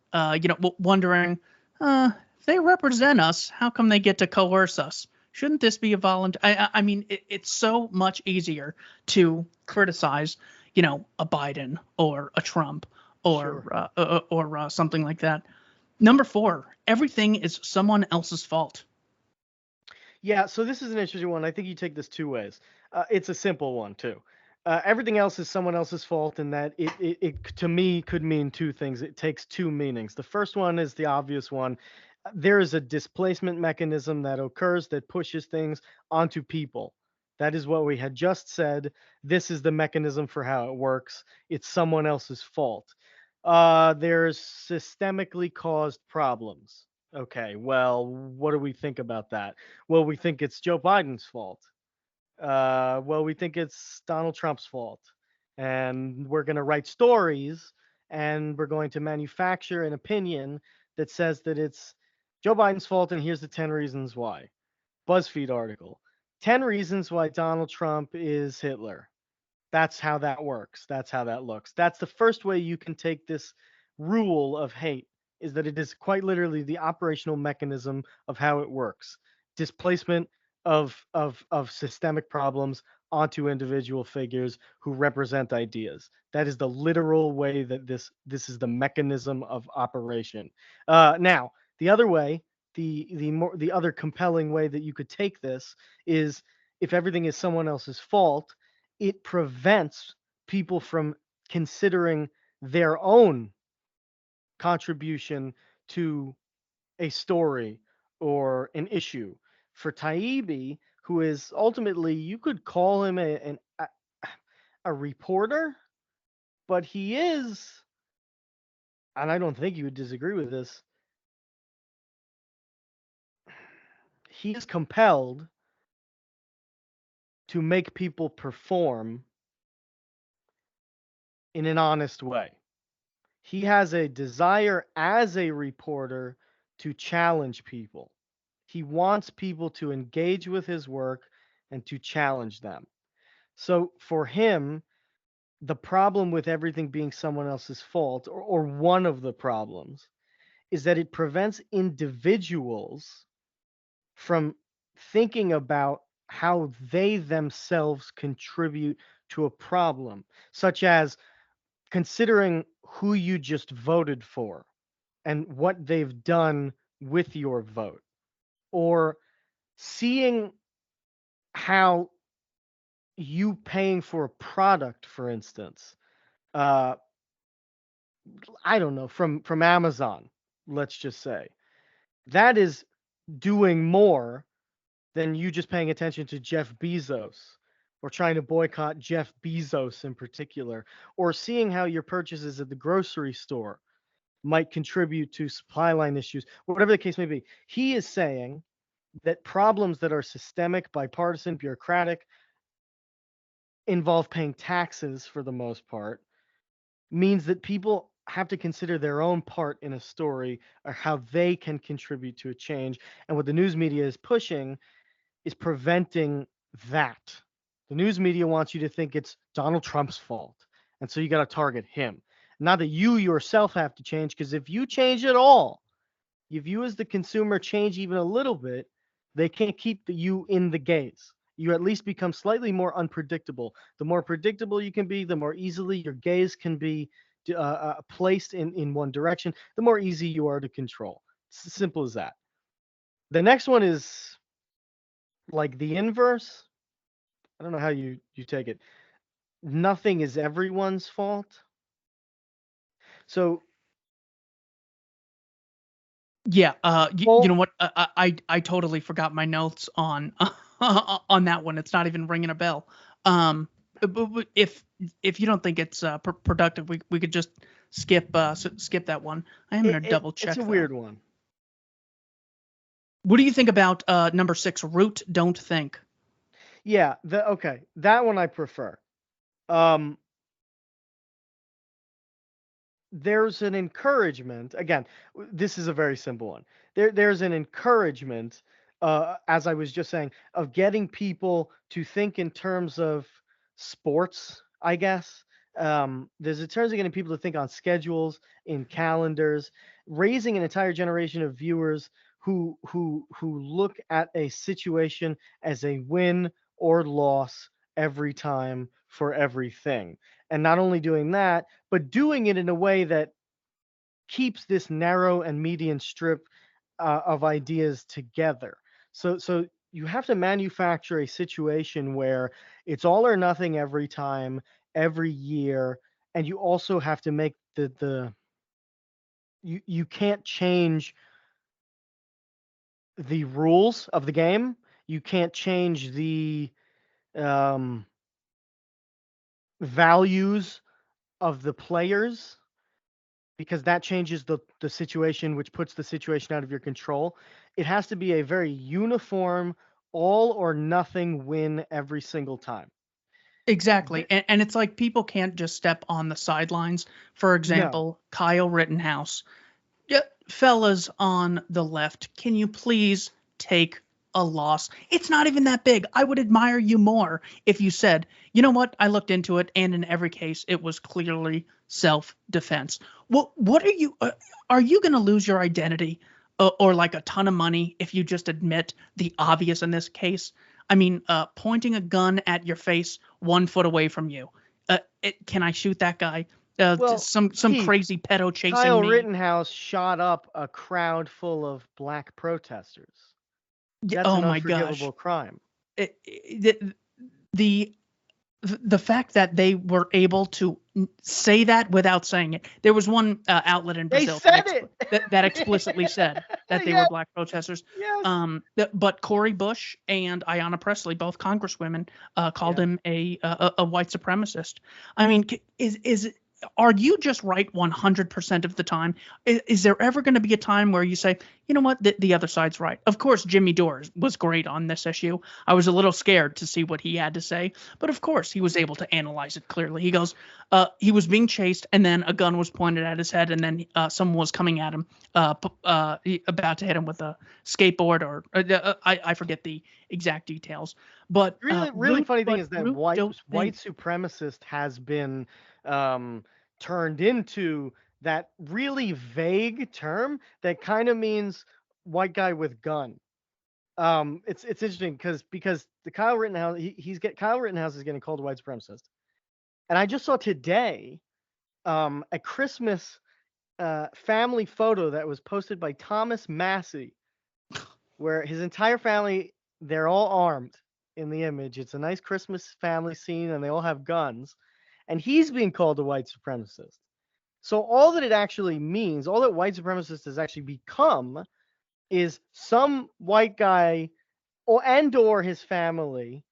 wondering, if they represent us, how come they get to coerce us? Shouldn't this be a voluntary? I mean, it's so much easier to criticize, a Biden or a Trump or Sure. or something like that. Number 4, everything is someone else's fault. Yeah, so this is an interesting one. I think you take this two ways. It's a simple one too. Everything else is someone else's fault, and that it to me could mean two things. It takes two meanings. The first one is the obvious one. There is a displacement mechanism that occurs that pushes things onto people. That is what we had just said. This is the mechanism for how it works. It's someone else's fault. There's systemically caused problems. Okay, well, what do we think about that? Well, we think it's Joe Biden's fault. Well, we think it's Donald Trump's fault. And we're going to write stories and we're going to manufacture an opinion that says that it's Joe Biden's fault, and here's the 10 reasons why. BuzzFeed article: 10 reasons why Donald Trump is Hitler. That's how that works. That's how that looks. That's the first way you can take this rule of hate, is that it is quite literally the operational mechanism of how it works. Displacement of systemic problems onto individual figures who represent ideas. That is the literal way that this is the mechanism of operation. Now, the other way, the other compelling way that you could take this is, if everything is someone else's fault, it prevents people from considering their own contribution to a story or an issue. For Taibbi, who is ultimately, you could call him a reporter, but he is, and I don't think you would disagree with this, he is compelled to make people perform in an honest way. He has a desire as a reporter to challenge people. He wants people to engage with his work and to challenge them. So for him, the problem with everything being someone else's fault, or one of the problems, is that it prevents individuals from thinking about how they themselves contribute to a problem, such as considering who you just voted for and what they've done with your vote, or seeing how you paying for a product, for instance, uh, I don't know, from Amazon, let's just say, that is doing more than you just paying attention to Jeff Bezos or trying to boycott Jeff Bezos in particular, or seeing how your purchases at the grocery store might contribute to supply line issues, whatever the case may be. He is saying that problems that are systemic, bipartisan, bureaucratic, involve paying taxes for the most part, means that people have to consider their own part in a story or how they can contribute to a change. And what the news media is pushing is preventing that. The news media wants you to think it's Donald Trump's fault. And so you got to target him. Not that you yourself have to change, because if you change at all, if you as the consumer change even a little bit, they can't keep you in the gaze. You at least become slightly more unpredictable. The more predictable you can be, the more easily your gaze can be placed in one direction, the more easy you are to control. It's as simple as that. The next one is like the inverse. I don't know how you take it. Nothing is everyone's fault. So Yeah, you well, know what? I totally forgot my notes on on that one. It's not even ringing a bell. But if you don't think it's productive, we could just skip that one. I am gonna double it's check a though. weird one. What do you think about number 6? Root, don't think. Yeah, okay. That one I prefer. There's an encouragement. Again, this is a very simple one. There's an encouragement, as I was just saying, of getting people to think in terms of sports, I guess. There's in terms of getting people to think on schedules, in calendars, raising an entire generation of viewers who look at a situation as a win or loss every time for everything. And not only doing that, but doing it in a way that keeps this narrow and median strip of ideas together. So you have to manufacture a situation where it's all or nothing every time, every year, and you also have to make you can't change the rules of the game. You can't change the values of the players, because that changes the situation, which puts the situation out of your control. It has to be a very uniform, all or nothing win every single time. Exactly. And it's like people can't just step on the sidelines. For No. example, Kyle Rittenhouse. Yeah, fellas on the left, can you please take a loss? It's not even that big. I would admire you more if you said, you know what? I looked into it, and in every case, it was clearly self-defense. What are you going to lose your identity or like a ton of money if you just admit the obvious in this case? I mean, pointing a gun at your face 1 foot away from you. Can I shoot that guy? Well, Some Keith, crazy pedo chasing Kyle me. Rittenhouse shot up a crowd full of black protesters. Yeah, That's oh an my gosh. unforgivable crime. The the fact that they were able to say that without saying it. There was one outlet in They Brazil said it. that explicitly said that they were Yes, black protesters. yes. But Cori Bush and Ayanna Pressley, both congresswomen, called Yeah. him a white supremacist. I mean, are you just right 100% of the time? Is there ever going to be a time where you say, you know what, the other side's right? Of course, Jimmy Dore was great on this issue. I was a little scared to see what he had to say, but of course he was able to analyze it clearly. He goes, he was being chased, and then a gun was pointed at his head, and then someone was coming at him, about to hit him with a skateboard, or I forget the exact details. But Really funny thing is that Root white don't think- supremacist has been turned into that really vague term that kind of means white guy with gun. It's interesting because the Kyle Rittenhouse Kyle Rittenhouse is getting called a white supremacist, and I just saw today a Christmas family photo that was posted by Thomas Massey, where his entire family, they're all armed in the image. It's a nice Christmas family scene, and they all have guns, and he's being called a white supremacist. So all that it actually means, all that white supremacist has actually become, is some white guy or his family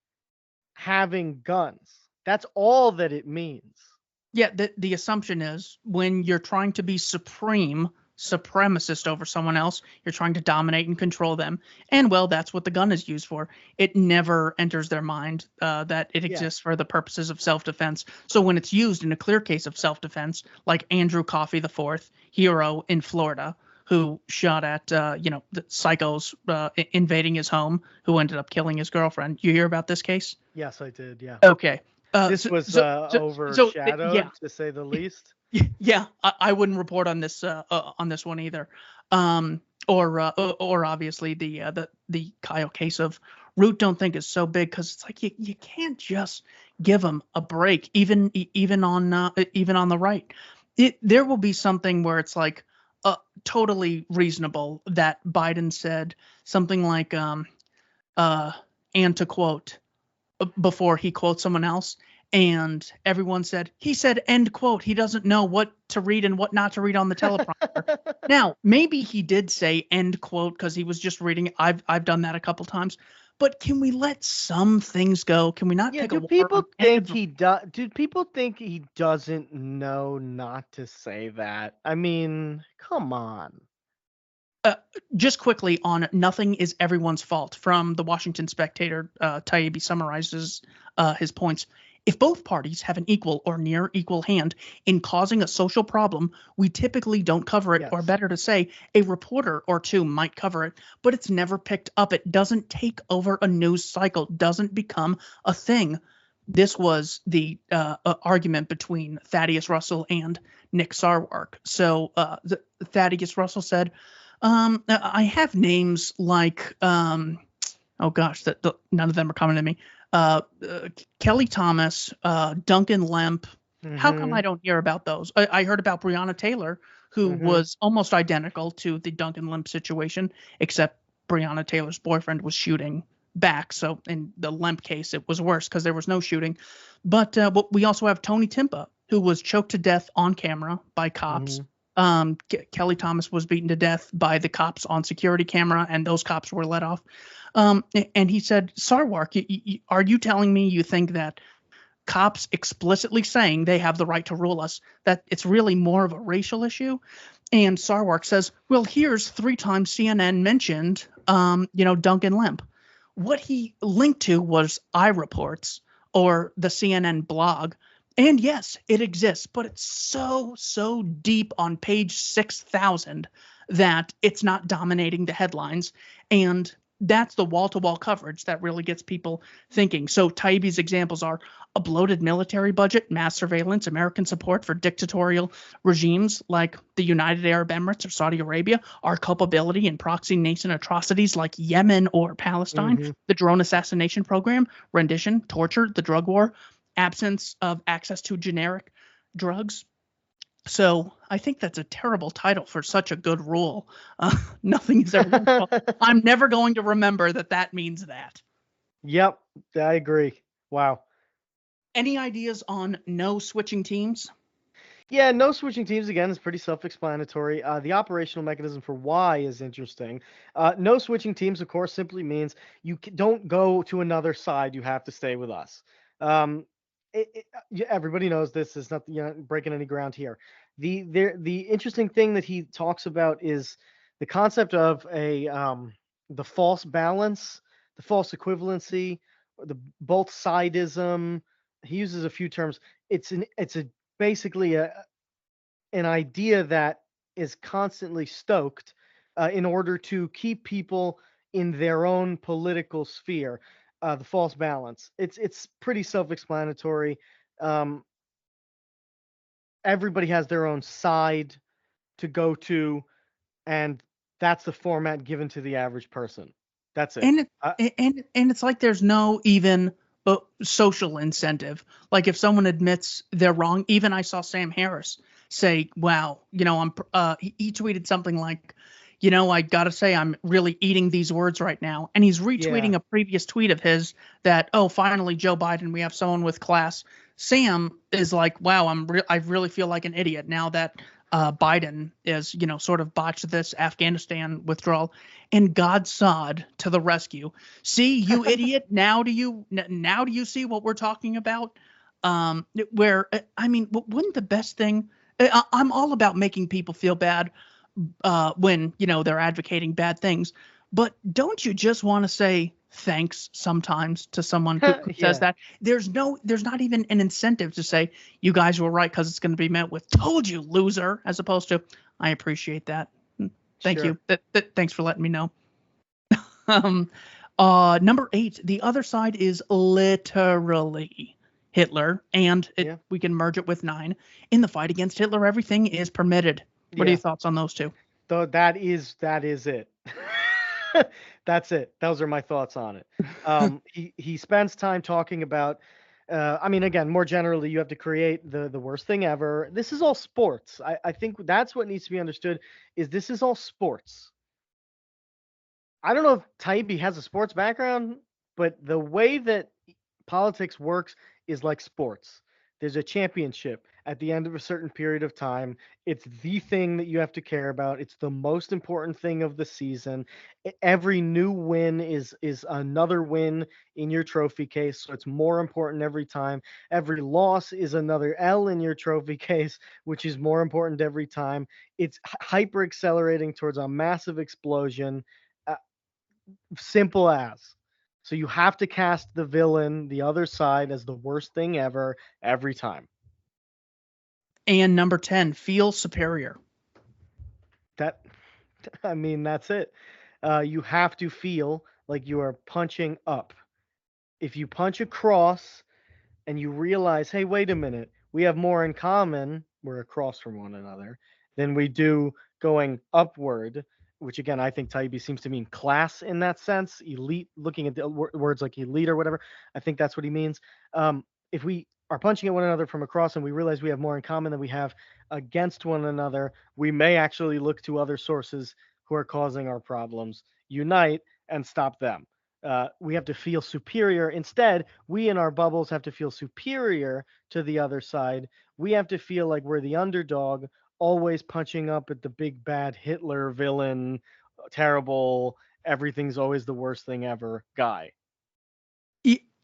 having guns. That's all that it means. Yeah, the assumption is when you're trying to be supremacist over someone else, you're trying to dominate and control them. And, well, that's what the gun is used for. It never enters their mind that it exists for the purposes of self-defense. So when it's used in a clear case of self-defense, like Andrew Coffey IV, hero in Florida, who shot at, the psychos invading his home, who ended up killing his girlfriend. You hear about this case? Yes, I did, yeah. Okay. This was overshadowed, to say the least. Yeah, I wouldn't report on this one either. Or obviously the Kyle case of Root don't think is so big because it's like you can't just give them a break, even on the right. There will be something where it's like totally reasonable that Biden said something like and to quote before he quotes someone else. And everyone said, he said, end quote. He doesn't know what to read and what not to read on the teleprompter. Now, maybe he did say end quote because he was just reading. I've done that a couple times. But can we let some things go? Can we not take a do people think he doesn't know not to say that? I mean, come on. Just quickly on nothing is everyone's fault from the Washington Spectator, Taibbi summarizes his points. If both parties have an equal or near equal hand in causing a social problem, we typically don't cover it, or better to say, a reporter or two might cover it, but it's never picked up. It doesn't take over a news cycle, doesn't become a thing. This was the argument between Thaddeus Russell and Nick Sarwark. So Thaddeus Russell said, I have names like, oh gosh, none of them are coming to me. Kelly Thomas, Duncan Lemp. Mm-hmm. How come I don't hear about those? I heard about Breonna Taylor, who was almost identical to the Duncan Lemp situation, except Breonna Taylor's boyfriend was shooting back. So in the Lemp case, it was worse because there was no shooting. But we also have Tony Timpa, who was choked to death on camera by cops. Kelly Thomas was beaten to death by the cops on security camera, and those cops were let off. And he said, Sarwark, are you telling me you think that cops explicitly saying they have the right to rule us, that it's really more of a racial issue? And Sarwark says, well, here's 3 times CNN mentioned, Duncan Lemp. What he linked to was iReports or the CNN blog. And yes, it exists, but it's so deep on page 6,000 that it's not dominating the headlines. And that's the wall-to-wall coverage that really gets people thinking. So Taibbi's examples are a bloated military budget, mass surveillance, American support for dictatorial regimes like the United Arab Emirates or Saudi Arabia, our culpability in proxy nation atrocities like Yemen or Palestine, the drone assassination program, rendition, torture, the drug war, absence of access to generic drugs. So I think that's a terrible title for such a good rule. Nothing is ever. I'm never going to remember that means that. Yep, I agree. Wow. Any ideas on no switching teams? Yeah, no switching teams again is pretty self-explanatory. The operational mechanism for why is interesting. No switching teams, of course, simply means you don't go to another side. You have to stay with us. Um, everybody knows this is not breaking any ground here. The interesting thing that he talks about is the concept of the false balance, the false equivalency, the both sidism. He uses a few terms. It's a basically an idea that is constantly stoked in order to keep people in their own political sphere. The false balance. It's pretty self-explanatory. Um, Everybody has their own side to go to, and that's the format given to the average person. That's it. And it's like there's no even social incentive. Like if someone admits they're wrong, even I saw Sam Harris say, "Wow, he tweeted something like, I gotta say I'm really eating these words right now," and he's retweeting a previous tweet of his that, "Oh, finally Joe Biden, we have someone with class." Sam is like, "Wow, I really feel like an idiot now that Biden is, sort of botched this Afghanistan withdrawal," and God sod to the rescue. See, you idiot. Now do you see what we're talking about? Wouldn't the best thing, I'm all about making people feel bad when, they're advocating bad things, but don't you just want to say thanks sometimes to someone who says that? There's not even an incentive to say you guys were right, because it's going to be met with "told you, loser," as opposed to "I appreciate that. Thank you. Thanks for letting me know." Number 8, the other side is literally Hitler, and we can merge it with 9. In the fight against Hitler, everything is permitted. What are your thoughts on those two? Though that is it. That's it. Those are my thoughts on it. He spends time talking about. Again, more generally, you have to create the worst thing ever. This is all sports. I think that's what needs to be understood. Is this is all sports. I don't know if Taibbi has a sports background, but the way that politics works is like sports. There's a championship at the end of a certain period of time. It's the thing that you have to care about. It's the most important thing of the season. Every new win is another win in your trophy case, so it's more important every time. Every loss is another L in your trophy case, which is more important every time. It's hyper accelerating towards a massive explosion. Simple as. So you have to cast the villain, the other side, as the worst thing ever every time. And number 10, feel superior. That's it. You have to feel like you are punching up. If you punch across and you realize, hey, wait a minute, we have more in common, we're across from one another, than we do going upward, which again, I think Taibbi seems to mean class in that sense, elite, looking at the words like elite or whatever. I think that's what he means. If we are punching at one another from across and we realize we have more in common than we have against one another, we may actually look to other sources who are causing our problems, unite, and stop them. We have to feel superior. Instead, we in our bubbles have to feel superior to the other side. We have to feel like we're the underdog, always punching up at the big bad Hitler villain, terrible, everything's always the worst thing ever guy.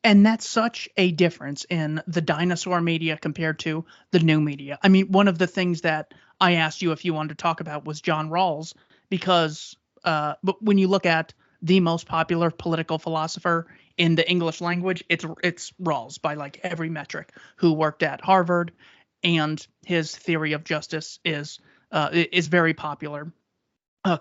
And that's such a difference in the dinosaur media compared to the new media. I mean, one of the things that I asked you if you wanted to talk about was John Rawls, because but when you look at the most popular political philosopher in the English language, it's Rawls by like every metric, who worked at Harvard, and his theory of justice is very popular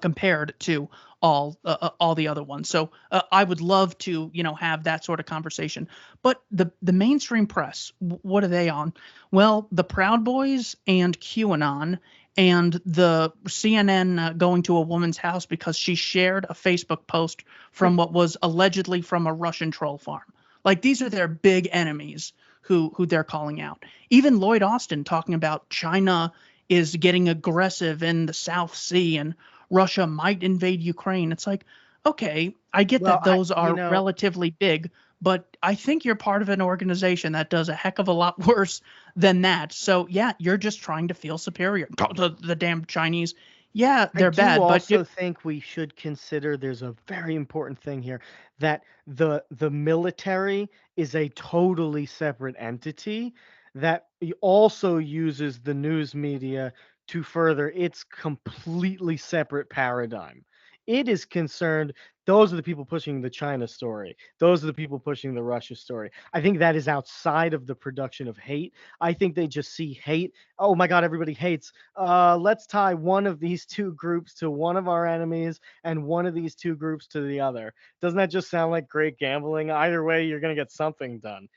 compared to all the other ones. So I would love to, have that sort of conversation. But the mainstream press, what are they on? Well, the Proud Boys and QAnon and the CNN going to a woman's house because she shared a Facebook post from what was allegedly from a Russian troll farm. Like, these are their big enemies who they're calling out. Even Lloyd Austin talking about China is getting aggressive in the South Sea and Russia might invade Ukraine. It's like, okay, I get that those are relatively big, but I think you're part of an organization that does a heck of a lot worse than that. So yeah, you're just trying to feel superior. The damn Chinese, yeah, I they're do bad, but also think we should consider there's a very important thing here, that the military is a totally separate entity that also uses the news media to further its completely separate paradigm. It is concerned, those are the people pushing the China story. Those are the people pushing the Russia story. I think that is outside of the production of hate. I think they just see hate. Oh my God, everybody hates. Let's tie one of these two groups to one of our enemies and one of these two groups to the other. Doesn't that just sound like great gambling? Either way, you're going to get something done.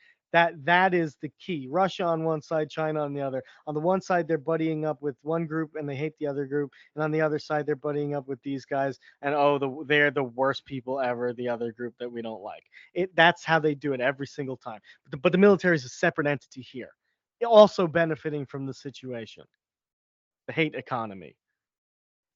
That is the key. Russia on one side, China on the other. On the one side, they're buddying up with one group and they hate the other group, and on the other side, they're buddying up with these guys and they're the worst people ever. The other group that we don't like. That's how they do it every single time. But the military is a separate entity here, also benefiting from the situation, the hate economy.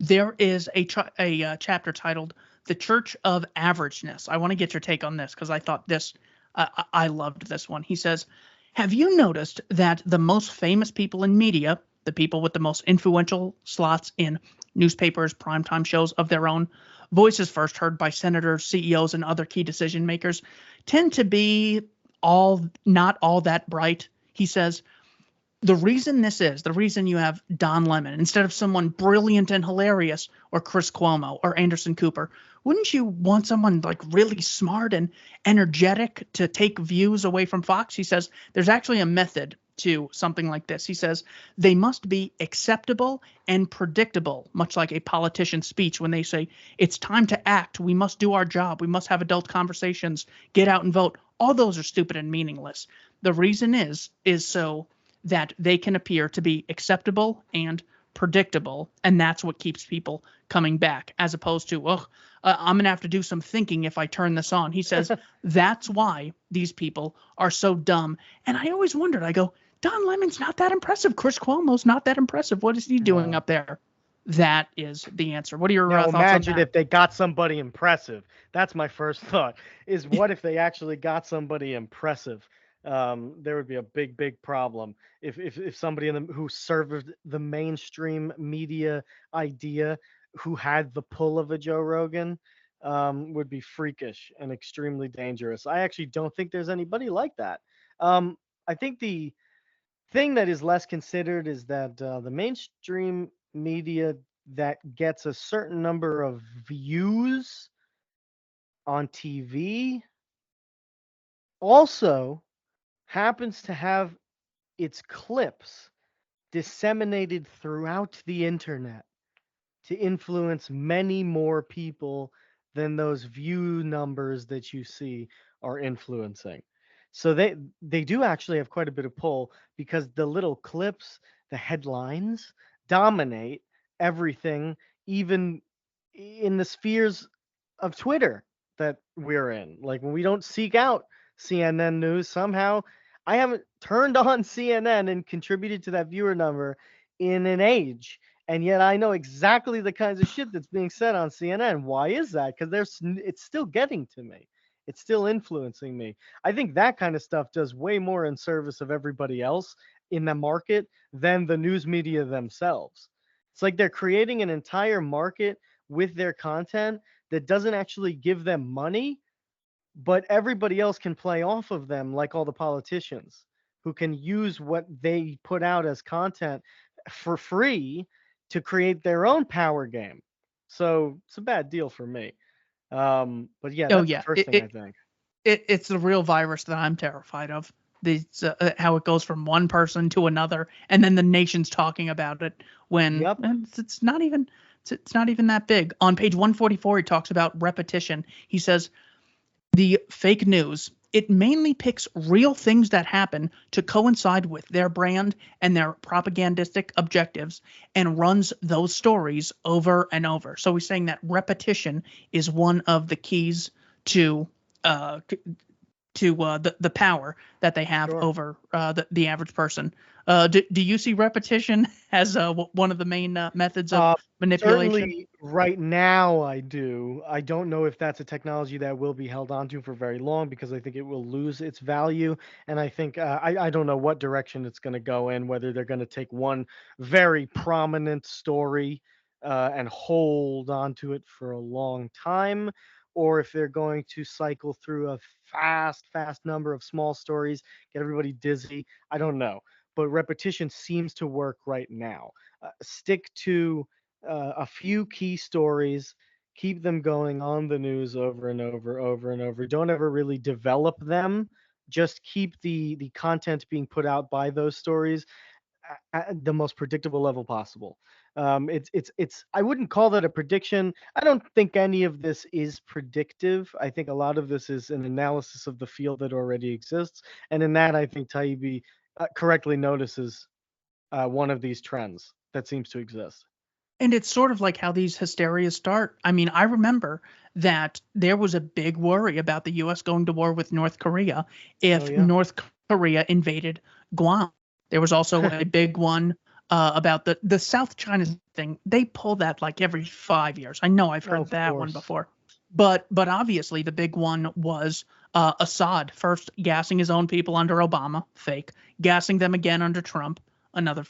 there is a chapter titled "The Church of Averageness." I want to get your take on this because I thought this, I loved this one. He says, "Have you noticed that the most famous people in media, the people with the most influential slots in newspapers, primetime shows of their own, voices first heard by senators, CEOs, and other key decision makers, tend to be not all that bright?" He says, the reason you have Don Lemon instead of someone brilliant and hilarious, or Chris Cuomo or Anderson Cooper, wouldn't you want someone like really smart and energetic to take views away from Fox? He says there's actually a method to something like this. He says they must be acceptable and predictable, much like a politician's speech when they say it's time to act, we must do our job, we must have adult conversations, get out and vote. All those are stupid and meaningless. The reason is so that they can appear to be acceptable and predictable, and that's what keeps people coming back, as opposed to, I'm going to have to do some thinking if I turn this on. He says that's why these people are so dumb. And I always wondered, I go, Don Lemon's not that impressive. Chris Cuomo's not that impressive. What is he doing up there? That is the answer. What are your thoughts on that? Imagine if they got somebody impressive. That's my first thought, is what if they actually got somebody impressive? There would be a big problem if somebody who served the mainstream media idea, who had the pull of a Joe Rogan, would be freakish and extremely dangerous. I actually don't think there's anybody like that. I think the thing that is less considered is that the mainstream media that gets a certain number of views on TV also happens to have its clips disseminated throughout the internet to influence many more people than those view numbers that you see are influencing. So they do actually have quite a bit of pull, because the little clips, the headlines, dominate everything, even in the spheres of Twitter that we're in. Like, when we don't seek out CNN news, somehow I haven't turned on CNN and contributed to that viewer number in an age, and yet I know exactly the kinds of shit that's being said on CNN. Why is that? Because it's still getting to me. It's still influencing me. I think that kind of stuff does way more in service of everybody else in the market than the news media themselves. It's like they're creating an entire market with their content that doesn't actually give them money, but everybody else can play off of them, like all the politicians who can use what they put out as content for free to create their own power game. So it's a bad deal for me. But yeah, that's the first thing I think. It's the real virus that I'm terrified of. These how it goes from one person to another, and then the nation's talking about it when it's not even that big. On page 144, he talks about repetition. He says the fake news, it mainly picks real things that happen to coincide with their brand and their propagandistic objectives and runs those stories over and over. So he's saying that repetition is one of the keys to the power that they have over the average person. Do you see repetition as one of the main methods of manipulation? Certainly right now I do. I don't know if that's a technology that will be held onto for very long because I think it will lose its value. And I think I don't know what direction it's going to go in, whether they're going to take one very prominent story and hold on to it for a long time, or if they're going to cycle through a fast number of small stories, get everybody dizzy. I don't know. But repetition seems to work right now. Stick to a few key stories, keep them going on the news over and over and over. Don't ever really develop them. Just keep the content being put out by those stories at the most predictable level possible. It's I wouldn't call that a prediction. I don't think any of this is predictive. I think a lot of this is an analysis of the field that already exists, and in that I think Taibbi correctly notices one of these trends that seems to exist. And it's sort of like how these hysterias start. I mean, I remember that there was a big worry about the U.S. going to war with North Korea Oh if yeah. North Korea invaded Guam. There was also a big one about the South China thing. They pull that like every 5 years. I know I've heard Of that one course. before. But obviously the big one was Assad first gassing his own people under Obama, fake, gassing them again under Trump, another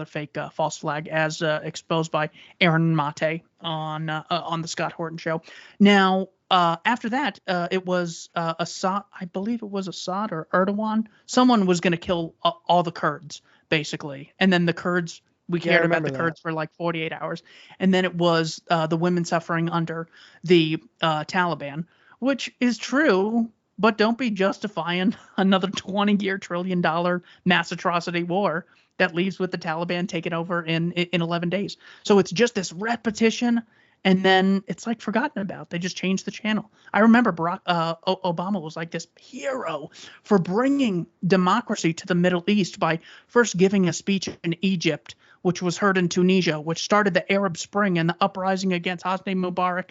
fake false flag, as exposed by Aaron Mate on the Scott Horton show. Now, after that, it was Assad. I believe it was Assad or Erdogan. Someone was going to kill all the Kurds, basically, and then the Kurds. We Yeah, I cared about remember the that. Kurds for like 48 hours, and then it was the women suffering under the Taliban, which is true, but don't be justifying another 20-year trillion-dollar mass atrocity war that leaves with the Taliban taking over in 11 days. So it's just this repetition, and then it's like forgotten about. They just changed the channel. I remember Obama was like this hero for bringing democracy to the Middle East by first giving a speech in Egypt, which was heard in Tunisia, which started the Arab Spring and the uprising against Hosni Mubarak.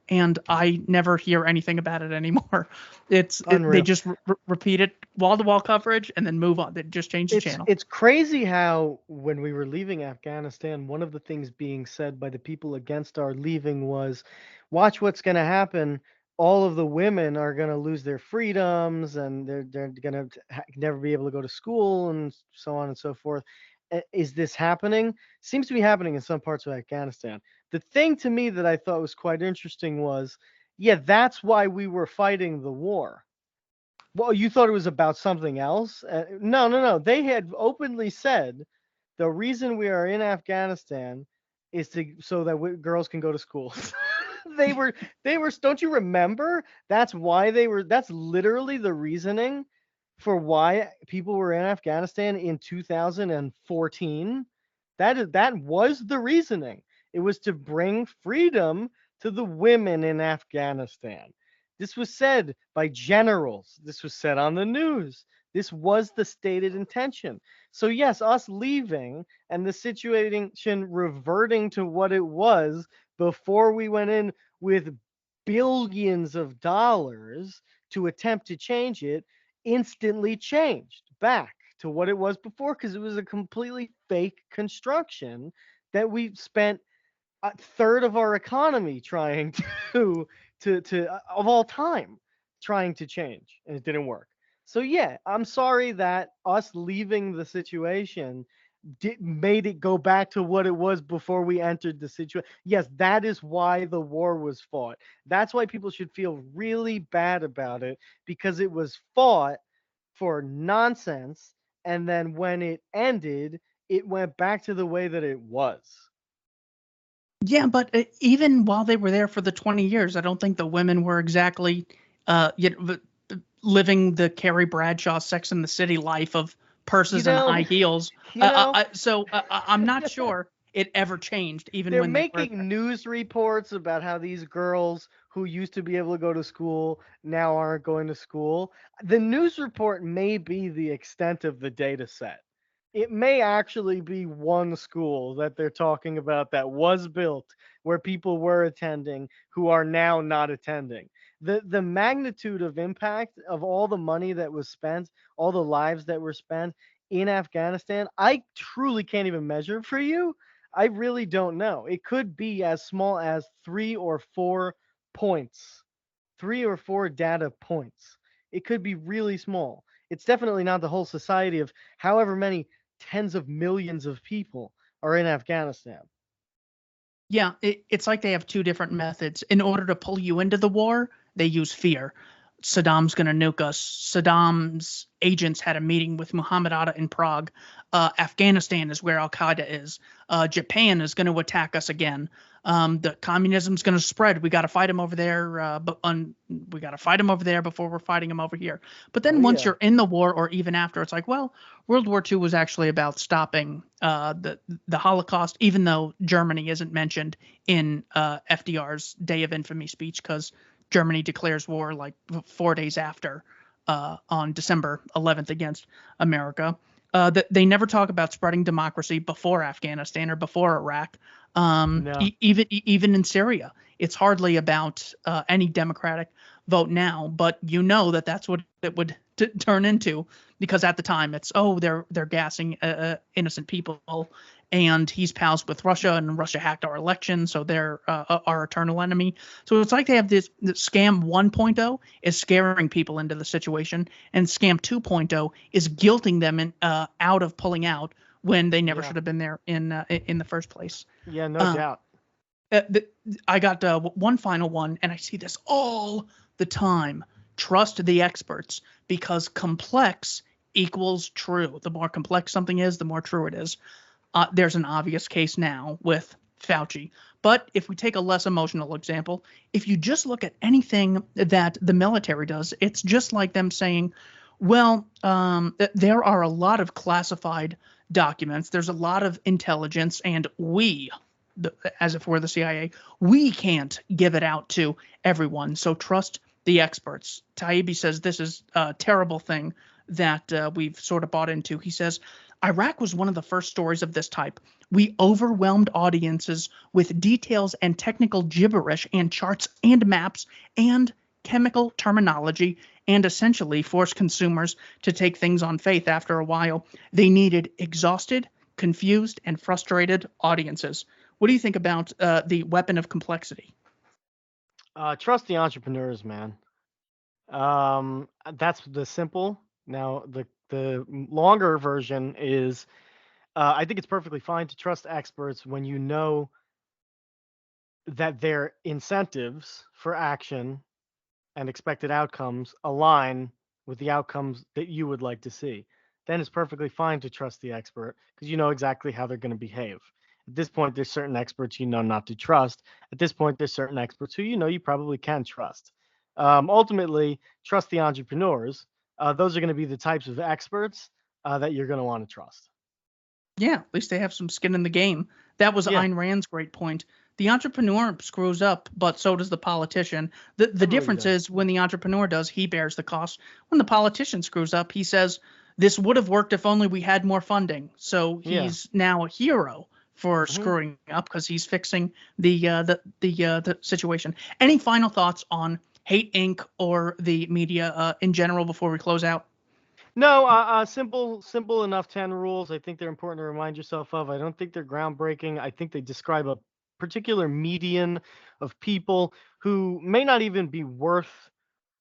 And I never hear anything about it anymore. They Unreal. just repeat it, wall to wall coverage, and then move on. They just change the channel. It's crazy how when we were leaving Afghanistan, one of the things being said by the people against our leaving was, "Watch what's going to happen. All of the women are going to lose their freedoms, and they're going to never be able to go to school, and so on and so forth." Is this happening? Seems to be happening in some parts of Afghanistan. The thing to me that I thought was quite interesting was, yeah, that's why we were fighting the war. Well, you thought it was about something else? No, no, no. They had openly said the reason we are in Afghanistan is to so that girls can go to school. they were they were. Don't you remember? That's why they were. That's literally the reasoning for why people were in Afghanistan in 2014. That was the reasoning. It was to bring freedom to the women in Afghanistan. This was said by generals. This was said on the news. This was the stated intention. So, yes, us leaving and the situation reverting to what it was before we went in with billions of dollars to attempt to change it instantly changed back to what it was before because it was a completely fake construction that we spent a third of our economy trying to of all time trying to change, and it didn't work. So yeah, I'm sorry that us leaving the situation made it go back to what it was before we entered the situation. Yes, that is why the war was fought. That's why people should feel really bad about it because it was fought for nonsense, and then when it ended, it went back to the way that it was. Yeah, but even while they were there for the 20 years, I don't think the women were exactly living the Carrie Bradshaw Sex in the City life of You purses and know, high heels. you know, I'm not sure it ever changed, even they're when they were there. making news reports about how these girls who used to be able to go to school now aren't going to school. The news report may be the extent of the data set. It may actually be one school that they're talking about that was built where people were attending who are now not attending. The magnitude of impact of all the money that was spent, all the lives that were spent, in Afghanistan, I truly can't even measure for you. I really don't know. It could be as small as 3 or 4 points, 3 or 4 data points. It could be really small. It's definitely not the whole society of however many tens of millions of people are in Afghanistan. Yeah, it's like they have two different methods. In order to pull you into the war, they use fear. Saddam's going to nuke us. Saddam's agents had a meeting with Muhammad Atta in Prague. Afghanistan is where Al Qaeda is. Japan is going to attack us again. The communism's going to spread. We got to fight them over there, we got to fight them over there before we're fighting them over here. But then once you're in the war, or even after, it's like, well, World War II was actually about stopping the Holocaust, even though Germany isn't mentioned in FDR's Day of Infamy speech, because Germany declares war like 4 days after, on December 11th against America. They never talk about spreading democracy before Afghanistan or before Iraq. No. Even in Syria, it's hardly about any democratic vote now. But you know that's what it would turn into, because at the time it's, oh, they're gassing innocent people, and he's pals with Russia, and Russia hacked our election, so they're our eternal enemy. So it's like they have this scam 1.0 is scaring people into the situation, and scam 2.0 is guilting them out of pulling out when they never should have been there in the first place. Yeah, no doubt. I got one final one, and I see this all the time. Trust the experts, because complex equals true. The more complex something is, the more true it is. There's an obvious case now with Fauci. But if we take a less emotional example, if you just look at anything that the military does, it's just like them saying, well, there are a lot of classified documents. There's a lot of intelligence, and as if we're the CIA, we can't give it out to everyone. So trust the experts. Taibbi says this is a terrible thing that we've sort of bought into. He says, Iraq was one of the first stories of this type. We overwhelmed audiences with details and technical gibberish and charts and maps and chemical terminology, and essentially forced consumers to take things on faith after a while. They needed exhausted, confused, and frustrated audiences. What do you think about the weapon of complexity? Trust the entrepreneurs, man. That's the simple. Now, the longer version is, I think it's perfectly fine to trust experts when you know that their incentives for action and expected outcomes align with the outcomes that you would like to see. Then it's perfectly fine to trust the expert, because you know exactly how they're going to behave. At this point, there's certain experts you know not to trust. At this point, there's certain experts who you know you probably can trust. Ultimately, trust the entrepreneurs. Those are going to be the types of experts that you're going to want to trust. Yeah, at least they have some skin in the game. That was Ayn Rand's great point. The entrepreneur screws up, but so does the politician. The difference is, when the entrepreneur does, he bears the cost. When the politician screws up, he says, this would have worked if only we had more funding. So he's now a hero for screwing up, because he's fixing the situation. Any final thoughts on Hate Inc. or the media in general before we close out? No, simple enough 10 rules. I think they're important to remind yourself of. I don't think they're groundbreaking. I think they describe a particular median of people who may not even be worth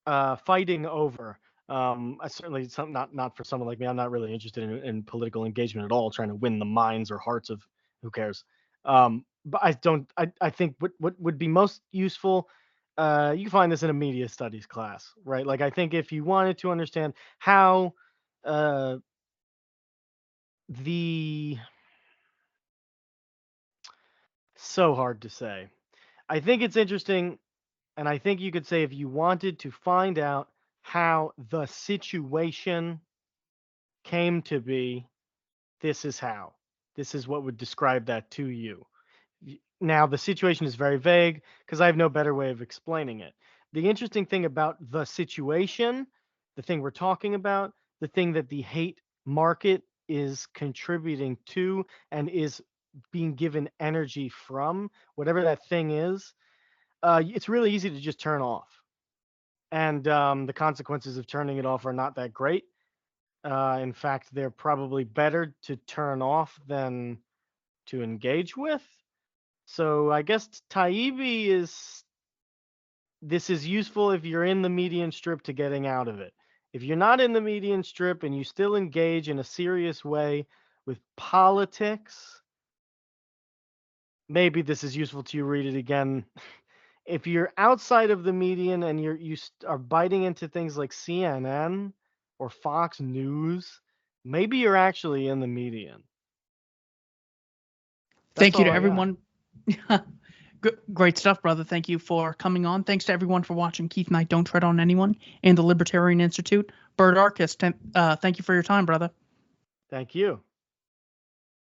fighting over. Certainly, not for someone like me. I'm not really interested in political engagement at all, trying to win the minds or hearts of who cares. But I don't. I think what would be most useful. You can find this in a media studies class, right? Like, I think if you wanted to understand how the so hard to say. I think it's interesting, and I think you could say, if you wanted to find out how the situation came to be, this is how. This is what would describe that to you. Now, the situation is very vague because I have no better way of explaining it. The interesting thing about the situation, the thing we're talking about, the thing that the hate market is contributing to and is being given energy from, whatever that thing is, it's really easy to just turn off. And the consequences of turning it off are not that great. In fact, they're probably better to turn off than to engage with. So I guess Taibbi this is useful if you're in the median strip to getting out of it. If you're not in the median strip and you still engage in a serious way with politics, maybe this is useful to you. Read it again. If you're outside of the median and are biting into things like CNN or Fox News, maybe you're actually in the median. Thank you to everyone. Great stuff, brother. Thank you for coming on. Thanks to everyone for watching Keith Knight Don't Tread on Anyone and the Libertarian Institute. Bird Archist, thank you for your time, brother. Thank you.